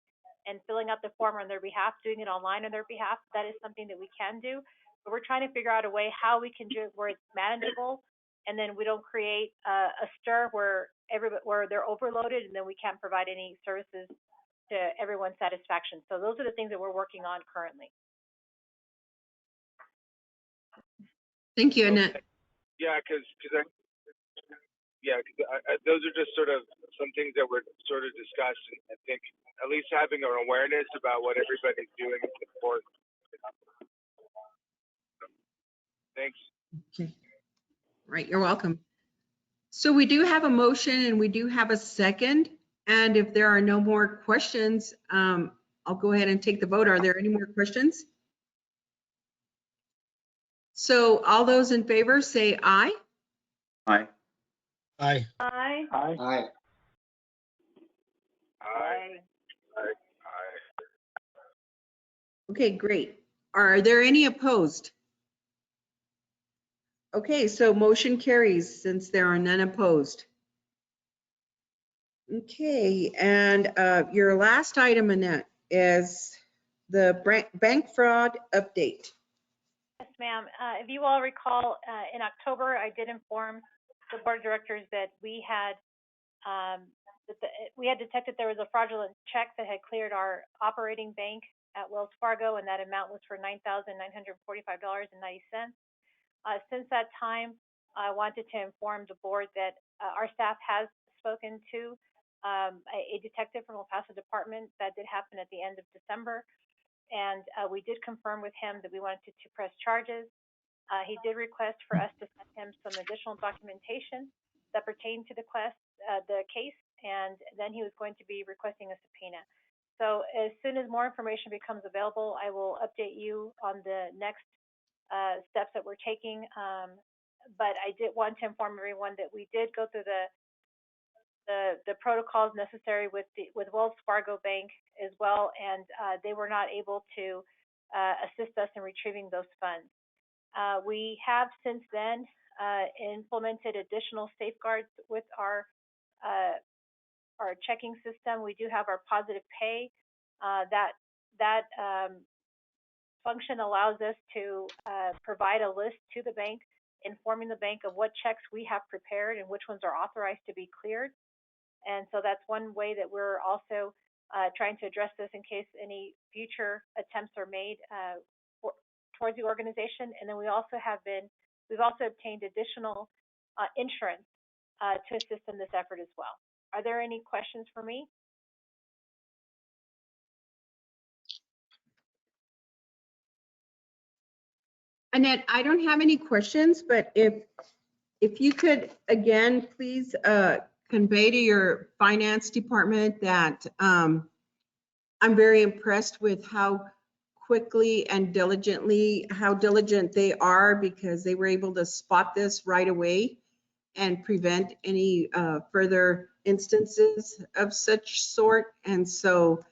filling out the form on their behalf, doing it online on their behalf, that is something that we can do. But we're trying to figure out a way how we can do it where it's manageable, and then we don't create a stir where they're overloaded and then we can't provide any services to everyone's satisfaction. So those are the things that we're working on currently. Thank you, Annette. Yeah, because those are just sort of some things that were sort of discussed, and I think at least having an awareness about what everybody's doing is important. Thanks. Okay. Right, you're welcome. So we do have a motion and we do have a second. And if there are no more questions, I'll go ahead and take the vote. Are there any more questions? So all those in favor say aye. Aye. Aye. Aye. Aye. Aye. Aye. Okay, great. Are there any opposed? Okay, so motion carries since there are none opposed. Okay, and your last item, Annette, is the bank fraud update. Yes, ma'am. If you all recall, in October, I did inform the board of directors that we had detected there was a fraudulent check that had cleared our operating bank at Wells Fargo, and that amount was for $9,945.90. Since that time, I wanted to inform the board that our staff has spoken to a detective from El Paso Department. That did happen at the end of December. And we did confirm with him that we wanted to press charges. He did request for us to send him some additional documentation that pertained to the case, and then he was going to be requesting a subpoena. So as soon as more information becomes available, I will update you on the next steps that we're taking. But I did want to inform everyone that we did go through the protocols necessary with Wells Fargo Bank as well, and they were not able to assist us in retrieving those funds. We have since then implemented additional safeguards with our checking system. We do have our positive pay. That function allows us to provide a list to the bank, informing the bank of what checks we have prepared and which ones are authorized to be cleared. And so that's one way that we're also trying to address this in case any future attempts are made towards the organization. And then we've also obtained additional insurance to assist in this effort as well. Are there any questions for me? Annette, I don't have any questions, but if you could, again, please convey to your finance department that I'm very impressed with how quickly and how diligent they are, because they were able to spot this right away and prevent any further instances of such sort. And so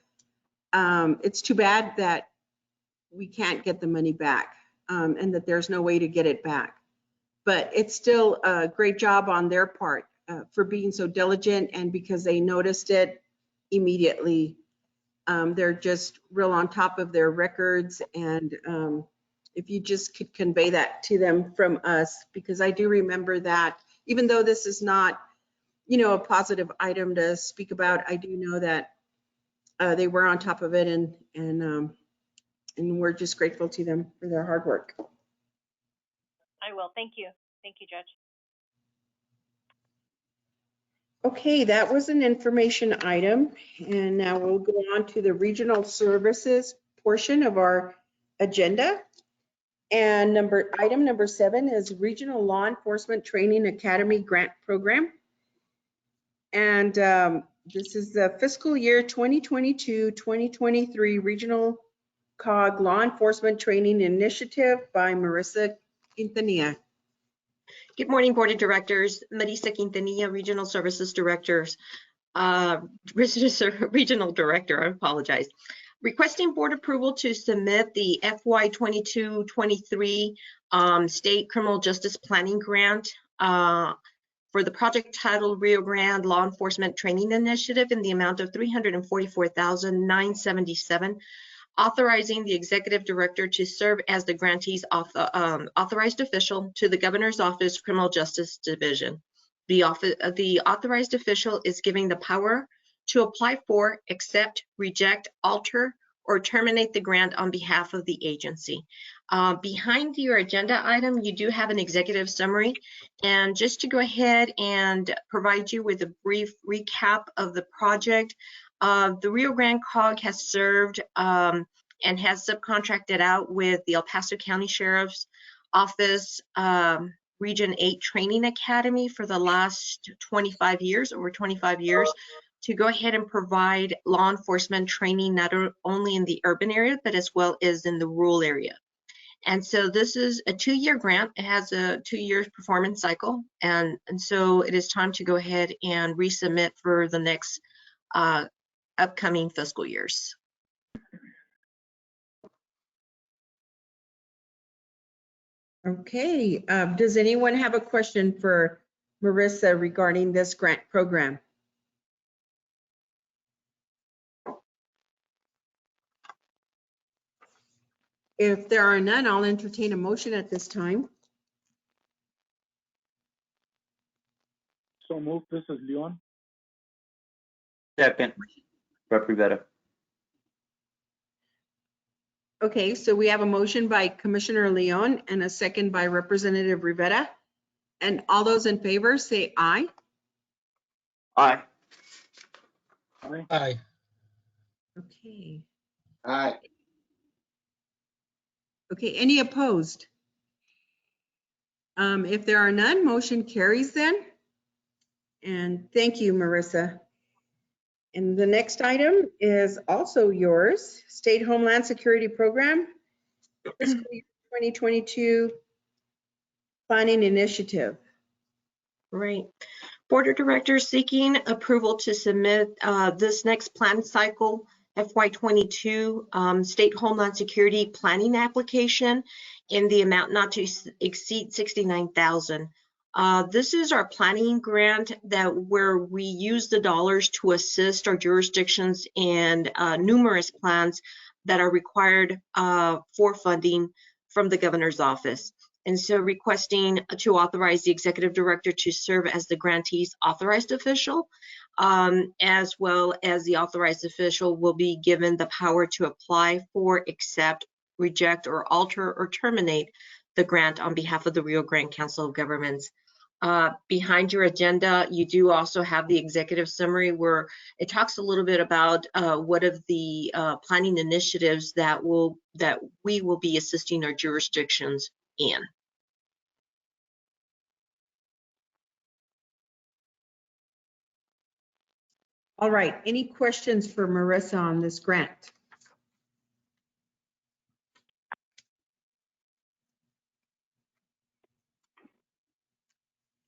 it's too bad that we can't get the money back and that there's no way to get it back. But it's still a great job on their part for being so diligent, and because they noticed it immediately. They're just real on top of their records, and if you just could convey that to them from us, because I do remember that, even though this is not, a positive item to speak about, I do know that they were on top of it, and we're just grateful to them for their hard work. I will. Thank you. Thank you, Judge. Okay, that was an information item, and now we'll go on to the regional services portion of our agenda. And item number 7 is Regional Law Enforcement Training Academy Grant Program. And this is the fiscal year 2022-2023 Regional COG Law Enforcement Training Initiative by Marissa Quintanilla. Good morning, Board of Directors. Marissa Quintanilla, Regional Services Directors. Regional Director, I apologize. Requesting board approval to submit the FY 22-23 State Criminal Justice Planning Grant for the project titled Rio Grande Law Enforcement Training Initiative in the amount of $344,977. Authorizing the executive director to serve as the grantee's authorized official to the governor's office criminal justice division. The authorized official is giving the power to apply for, accept, reject, alter, or terminate the grant on behalf of the agency. Behind your agenda item, you do have an executive summary. And just to go ahead and provide you with a brief recap of the project, the Rio Grande COG has served and has subcontracted out with the El Paso County Sheriff's Office Region 8 Training Academy for the last 25 years, over 25 years, to go ahead and provide law enforcement training not only in the urban area, but as well as in the rural area. And so this is a 2-year grant. It has a 2-year performance cycle. And so it is time to go ahead and resubmit for the next upcoming fiscal years. Okay, does anyone have a question for Marissa regarding this grant program? If there are none, I'll entertain a motion at this time. So moved. This is Leon. Second, Rep. Rivera. Okay, so we have a motion by Commissioner Leon and a second by Representative Rivera. And all those in favor say aye. Aye. Aye. Okay. Aye. Okay, any opposed? If there are none, motion carries then. And thank you, Marissa. And the next item is also yours, State Homeland Security Program, fiscal year 2022 planning initiative. Right. Board of Directors seeking approval to submit this next plan cycle FY22 State Homeland Security Planning application in the amount not to exceed $69,000. This is our planning grant where we use the dollars to assist our jurisdictions in numerous plans that are required for funding from the governor's office. And so requesting to authorize the executive director to serve as the grantee's authorized official, as well as the authorized official will be given the power to apply for, accept, reject, or alter or terminate the grant on behalf of the Rio Grande Council of Governments. Behind your agenda, you do also have the executive summary where it talks a little bit about what of the planning initiatives that we will be assisting our jurisdictions in. All right, any questions for Marissa on this grant?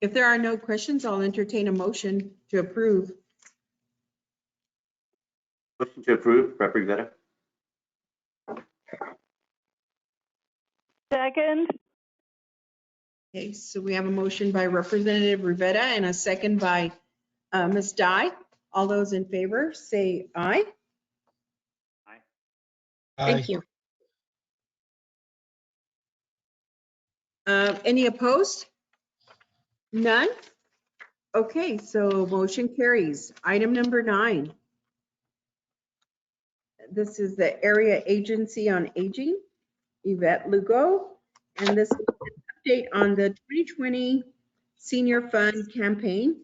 If there are no questions, I'll entertain a motion to approve. Motion to approve, Rep. Rivera. Second. Okay, so we have a motion by Representative Rivera and a second by Ms. Dye. All those in favor say aye. Aye. Thank you. Any opposed? None? Okay, so motion carries. Item number 9. This is the Area Agency on Aging, Yvette Lugo, and this is an update on the 2020 Senior Fund campaign.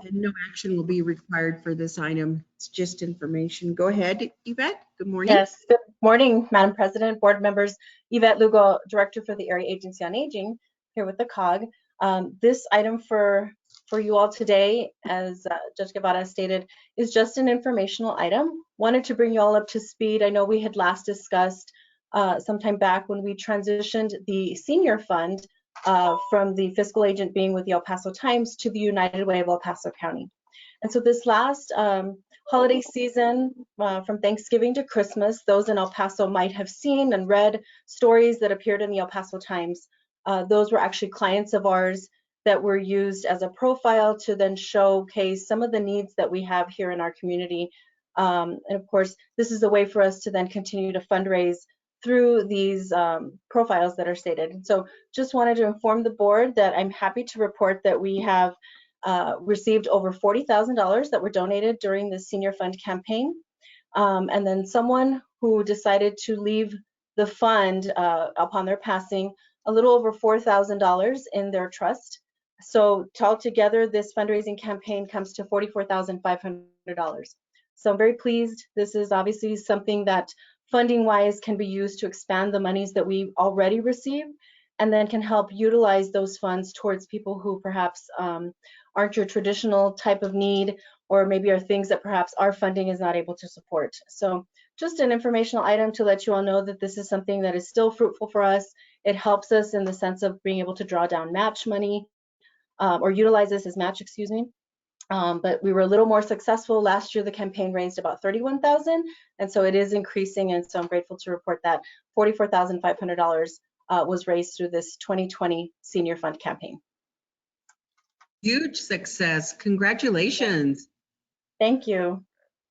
And no action will be required for this item. It's just information. Go ahead, Yvette. Good morning. Yes, good morning, Madam President, board members. Yvette Lugo, Director for the Area Agency on Aging, here with the COG. This item for you all today, as Judge Guevara stated, is just an informational item. Wanted to bring you all up to speed. I know we had last discussed sometime back when we transitioned the senior fund from the fiscal agent being with the El Paso Times to the United Way of El Paso County. And so this last holiday season, from Thanksgiving to Christmas, those in El Paso might have seen and read stories that appeared in the El Paso Times. Those were actually clients of ours that were used as a profile to then showcase some of the needs that we have here in our community. And of course, this is a way for us to then continue to fundraise through these profiles that are stated. So just wanted to inform the board that I'm happy to report that we have received over $40,000 that were donated during the senior fund campaign. And then someone who decided to leave the fund upon their passing, a little over $4,000 in their trust. So altogether, this fundraising campaign comes to $44,500. So I'm very pleased. This is obviously something that funding-wise can be used to expand the monies that we already receive, and then can help utilize those funds towards people who perhaps aren't your traditional type of need, or maybe are things that perhaps our funding is not able to support. So just an informational item to let you all know that this is something that is still fruitful for us. It helps us in the sense of being able to draw down match money, or utilize this as match, excuse me. But we were a little more successful. Last year, the campaign raised about $31,000, and so it is increasing, and so I'm grateful to report that $44,500 was raised through this 2020 Senior Fund campaign. Huge success. Congratulations. Thank you.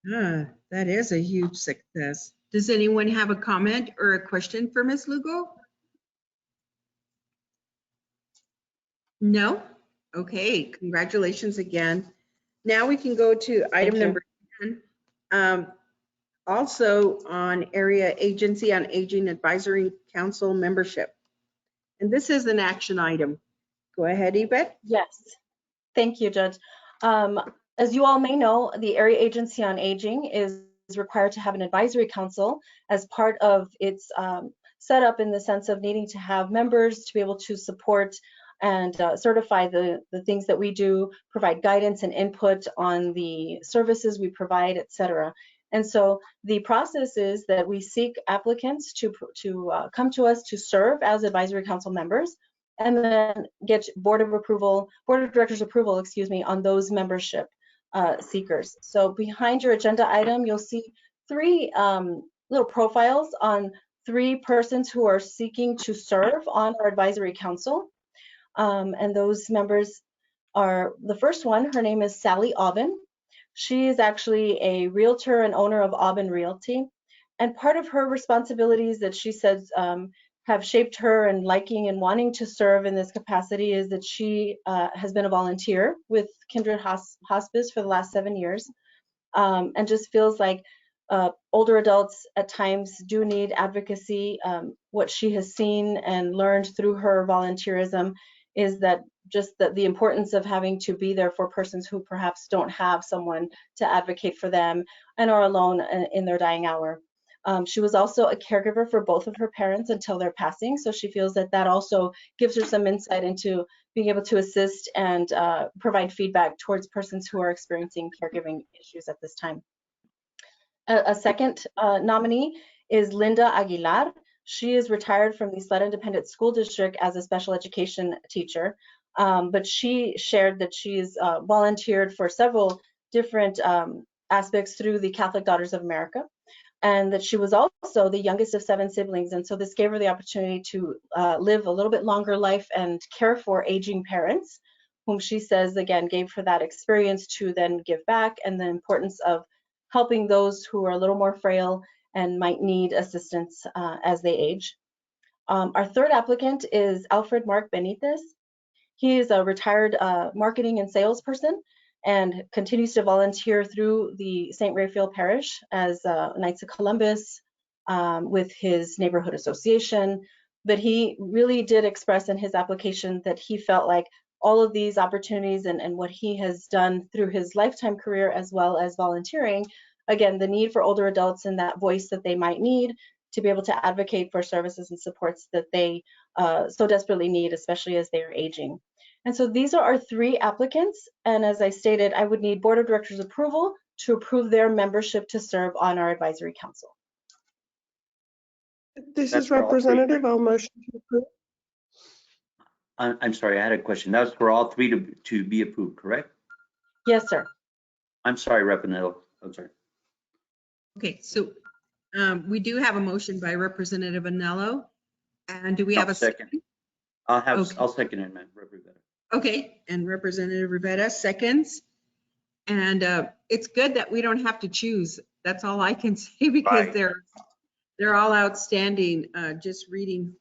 That is a huge success. Does anyone have a comment or a question for Ms. Lugo? No? Okay, congratulations again. Now we can go to item number 10. Also on Area Agency on Aging Advisory Council membership. And this is an action item. Go ahead, Yvette. Yes. Thank you, Judge. As you all may know, the Area Agency on Aging is required to have an advisory council as part of its setup, in the sense of needing to have members to be able to support and certify the things that we do, provide guidance and input on the services we provide, etc. And so the process is that we seek applicants to come to us to serve as advisory council members, and then get board of directors approval, excuse me, on those membership seekers. So behind your agenda item, you'll see three little profiles on three persons who are seeking to serve on our advisory council. And those members are, the first one, her name is Sally Aubin. She is actually a realtor and owner of Aubin Realty. And part of her responsibilities that she says have shaped her and liking and wanting to serve in this capacity is that she has been a volunteer with Kindred Hospice for the last 7 years, and just feels like older adults at times do need advocacy. What she has seen and learned through her volunteerism is that just the importance of having to be there for persons who perhaps don't have someone to advocate for them and are alone in their dying hour. She was also a caregiver for both of her parents until their passing, so she feels that that also gives her some insight into being able to assist and provide feedback towards persons who are experiencing caregiving issues at this time. A second nominee is Linda Aguilar. She is retired from the Sled Independent School District as a special education teacher, but she shared that she's volunteered for several different aspects through the Catholic Daughters of America, and that she was also the youngest of 7 siblings. And so this gave her the opportunity to live a little bit longer life and care for aging parents, whom she says, again, gave her that experience to then give back, and the importance of helping those who are a little more frail and might need assistance as they age. Our third applicant is Alfred Mark Benitez. He is a retired marketing and salesperson and continues to volunteer through the St. Raphael Parish as Knights of Columbus with his neighborhood association. But he really did express in his application that he felt like all of these opportunities and what he has done through his lifetime career, as well as volunteering, again, the need for older adults and that voice that they might need to be able to advocate for services and supports that they so desperately need, especially as they are aging. And so these are our three applicants. And as I stated, I would need board of directors approval to approve their membership to serve on our advisory council. This is Representative. I'll motion to approve. I'm sorry, I had a question. That was for all three to be approved, correct? Yes, sir. I'm sorry, Representative. I'm sorry. Okay, so we do have a motion by Representative Anello. And do we have a second? I'll second it, Madam Representative. Okay, and Representative Rivera seconds. And it's good that we don't have to choose. That's all I can say, because they're all outstanding. Just reading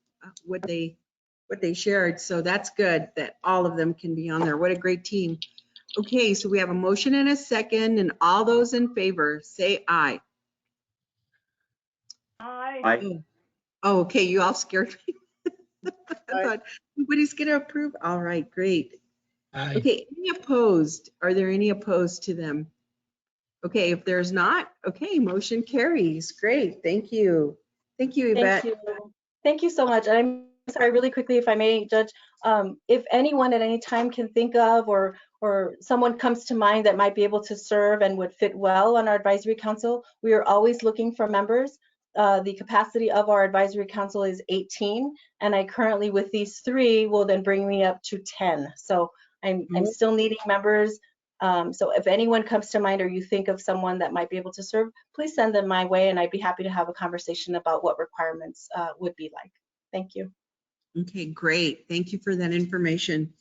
what they shared. So that's good that all of them can be on there. What a great team. Okay, so we have a motion and a second, and all those in favor say aye. Aye. Oh, okay, you all scared me. I thought nobody's gonna approve. All right, great. Aye. Okay, any opposed? Are there any opposed to them? Okay, if there's not, okay, motion carries. Great, thank you. Thank you, Yvette. Thank you. Thank you so much. And I'm sorry, really quickly, if I may, Judge, if anyone at any time can think of or someone comes to mind that might be able to serve and would fit well on our advisory council, we are always looking for members. The capacity of our advisory council is 18, and I currently, with these three, will then bring me up to 10. So I'm still needing members. So if anyone comes to mind or you think of someone that might be able to serve, please send them my way, and I'd be happy to have a conversation about what requirements would be like. Thank you. Okay, great. Thank you for that information.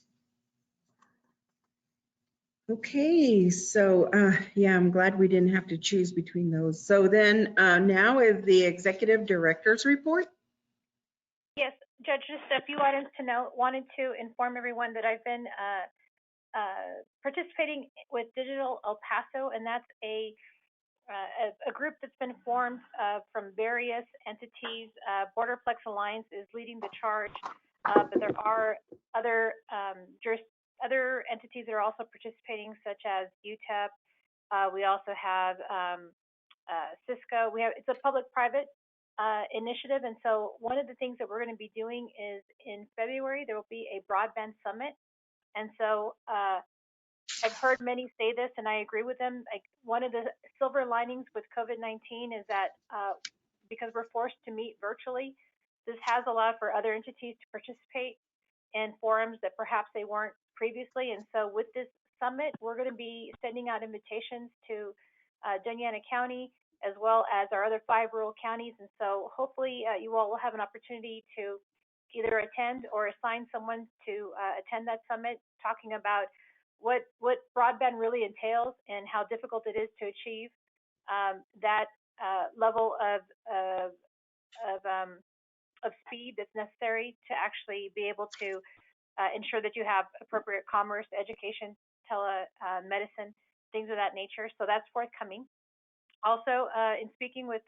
Okay, so yeah, I'm glad we didn't have to choose between those. So then now is the executive director's report. Yes, Judge, just a few items to note. Wanted to inform everyone that I've been participating with Digital El Paso, and that's a group that's been formed from various entities. Borderplex Alliance is leading the charge, but there are other other entities that are also participating, such as UTEP. We also have Cisco. It's a public-private initiative, and so one of the things that we're going to be doing is in February there will be a broadband summit, and so I've heard many say this, and I agree with them. Like, one of the silver linings with COVID-19 is that because we're forced to meet virtually, this has allowed for other entities to participate in forums that perhaps they weren't previously. And so with this summit, we're going to be sending out invitations to Doña Ana County, as well as our other 5 rural counties. And so hopefully you all will have an opportunity to either attend or assign someone to attend that summit, talking about what broadband really entails and how difficult it is to achieve that level of speed that's necessary to actually be able to ensure that you have appropriate commerce, education, telemedicine, things of that nature. So that's forthcoming. Also, in speaking with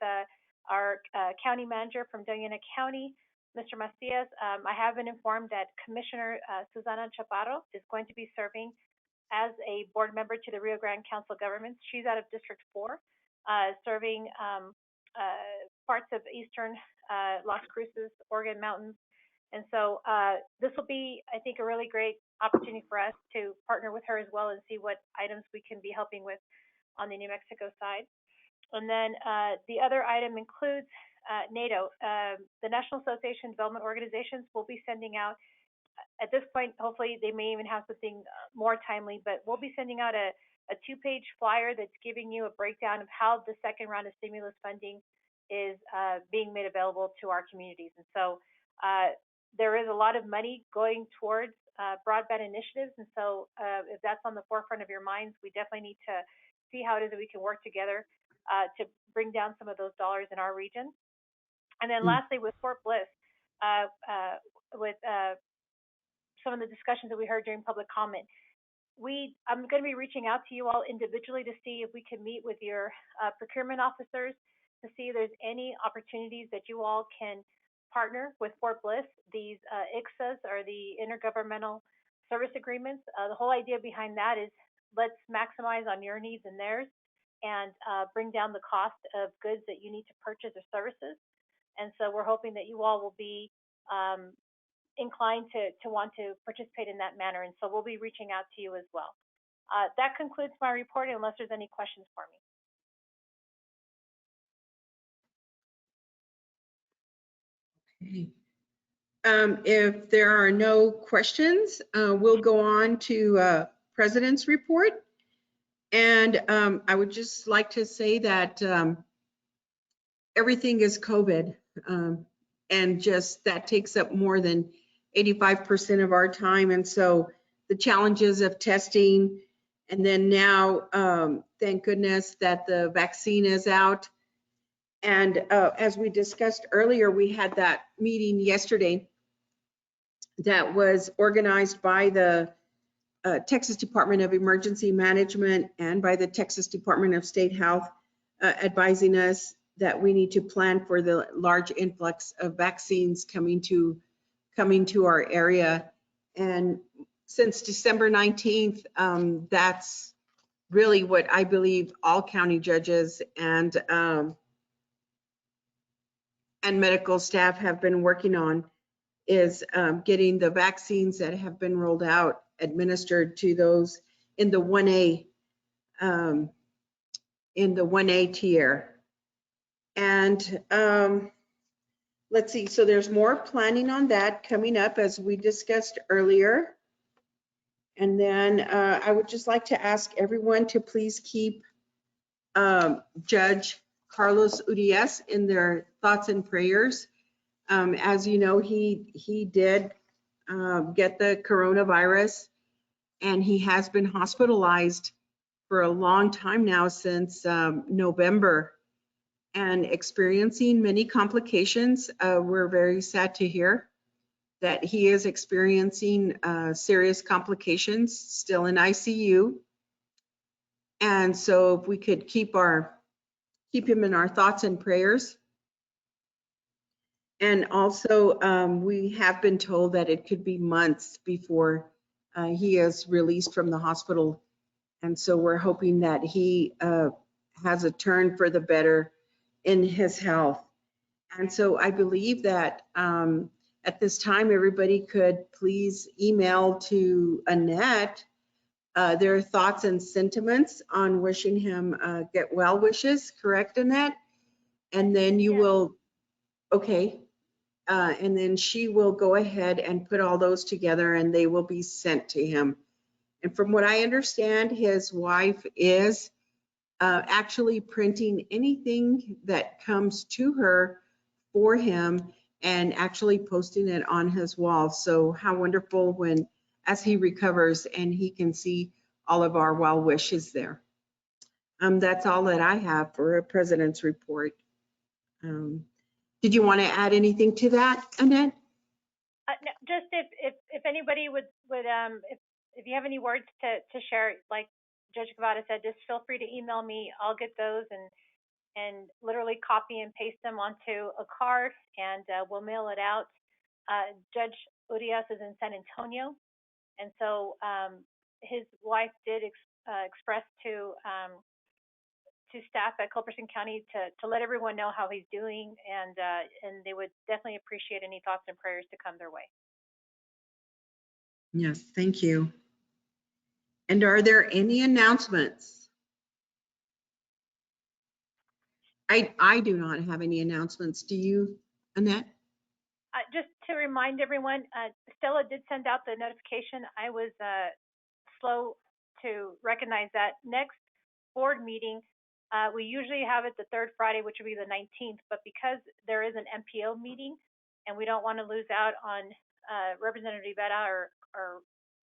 our county manager from Doña Ana County, Mr. Macias, I have been informed that Commissioner Susana Chaparro is going to be serving as a board member to the Rio Grande Council of Governments. She's out of District 4, serving parts of eastern Las Cruces, Oregon Mountains. And so this will be, I think, a really great opportunity for us to partner with her as well and see what items we can be helping with on the New Mexico side. And then the other item includes NATO. The National Association of Development Organizations will be sending out, at this point, hopefully they may even have something more timely, but we'll be sending out a 2-page flyer that's giving you a breakdown of how the second round of stimulus funding is being made available to our communities. And so there is a lot of money going towards broadband initiatives. And so if that's on the forefront of your minds, we definitely need to see how it is that we can work together to bring down some of those dollars in our region. And then lastly, with Fort Bliss, with some of the discussions that we heard during public comment, I'm going to be reaching out to you all individually to see if we can meet with your procurement officers to see if there's any opportunities that you all can partner with Fort Bliss. These ICSAs, or the Intergovernmental Service Agreements. The whole idea behind that is let's maximize on your needs and theirs, and bring down the cost of goods that you need to purchase or services. And so we're hoping that you all will be inclined to want to participate in that manner. And so we'll be reaching out to you as well. That concludes my report, unless there's any questions for me. Okay. If there are no questions, we'll go on to President's report. And I would just like to say that everything is COVID, and just that takes up more than 85% of our time. And so the challenges of testing, and then now, thank goodness that the vaccine is out. And as we discussed earlier, we had that meeting yesterday that was organized by the Texas Department of Emergency Management and by the Texas Department of State Health, advising us that we need to plan for the large influx of vaccines coming to our area. And since December 19th, that's really what I believe all county judges and medical staff have been working on, is getting the vaccines that have been rolled out administered to those in the 1A tier. And let's see, so there's more planning on that coming up, as we discussed earlier. And then I would just like to ask everyone to please keep Judge Carlos Urias in their thoughts and prayers. As you know, he did get the coronavirus, and he has been hospitalized for a long time now, since November, and experiencing many complications. We're very sad to hear that he is experiencing serious complications, still in ICU. And so if we could keep him in our thoughts and prayers. And also, we have been told that it could be months before He is released from the hospital, and so we're hoping that he has a turn for the better in his health. And so I believe that at this time, everybody could please email to Annette their thoughts and sentiments on wishing him get well wishes, correct, Annette? And then you will, okay. And then she will go ahead and put all those together and they will be sent to him. And from what I understand, his wife is actually printing anything that comes to her for him and actually posting it on his wall. So how wonderful when, as he recovers and he can see all of our well wishes there. That's all that I have for a president's report. Did you want to add anything to that, Annette? No, just if anybody would if you have any words to share, like Judge Guevara said, just feel free to email me. I'll get those and literally copy and paste them onto a card, and we'll mail it out. Judge Urias is in San Antonio, and so his wife did express to staff at Culberson County to let everyone know how he's doing, and they would definitely appreciate any thoughts and prayers to come their way. Yes, thank you. And are there any announcements? I do not have any announcements. Do you, Annette? Just to remind everyone, Stella did send out the notification. I was slow to recognize that. Next board meeting, we usually have it the third Friday, which would be the 19th, but because there is an MPO meeting and we don't want to lose out on Representative Rivera or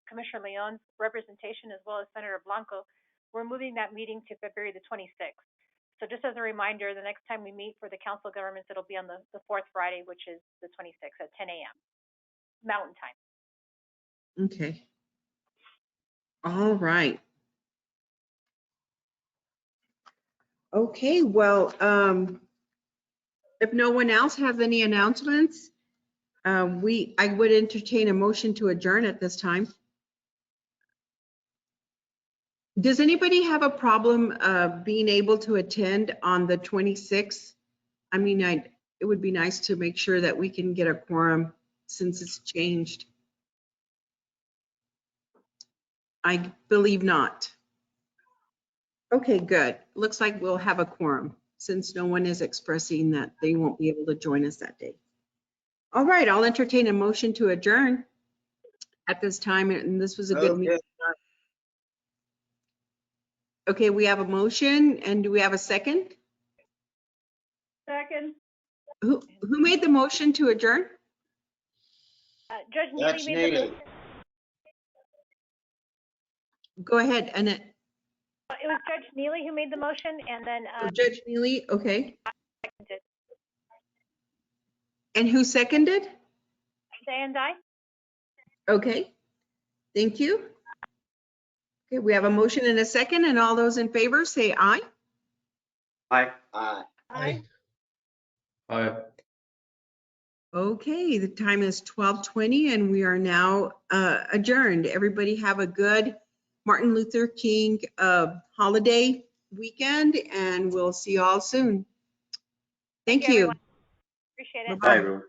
Commissioner Leon's representation, as well as Senator Blanco, we're moving that meeting to February the 26th. So just as a reminder, the next time we meet for the Council of Governments, it'll be on the fourth Friday, which is the 26th at 10 a.m. Mountain Time. Okay. All right. Okay, well, if no one else has any announcements, I would entertain a motion to adjourn at this time. Does anybody have a problem being able to attend on the 26th? I mean, it would be nice to make sure that we can get a quorum since it's changed. I believe not. Okay, good. Looks like we'll have a quorum since no one is expressing that they won't be able to join us that day. All right, I'll entertain a motion to adjourn at this time, and this was a good meeting. Okay, we have a motion, and do we have a second? Second. Who made the motion to adjourn? Judge Neely made the motion. Go ahead, Annette. It was Judge Neely who made the motion, and then Judge Neely, okay. I seconded. And who seconded? And I. Okay, thank you. Okay, we have a motion and a second, and all those in favor say aye. Aye. Aye. Aye. Aye. Okay, the time is 12:20 and we are now adjourned. Everybody have a good Martin Luther King holiday weekend, and we'll see you all soon. Thank you. Appreciate it. Bye, everyone.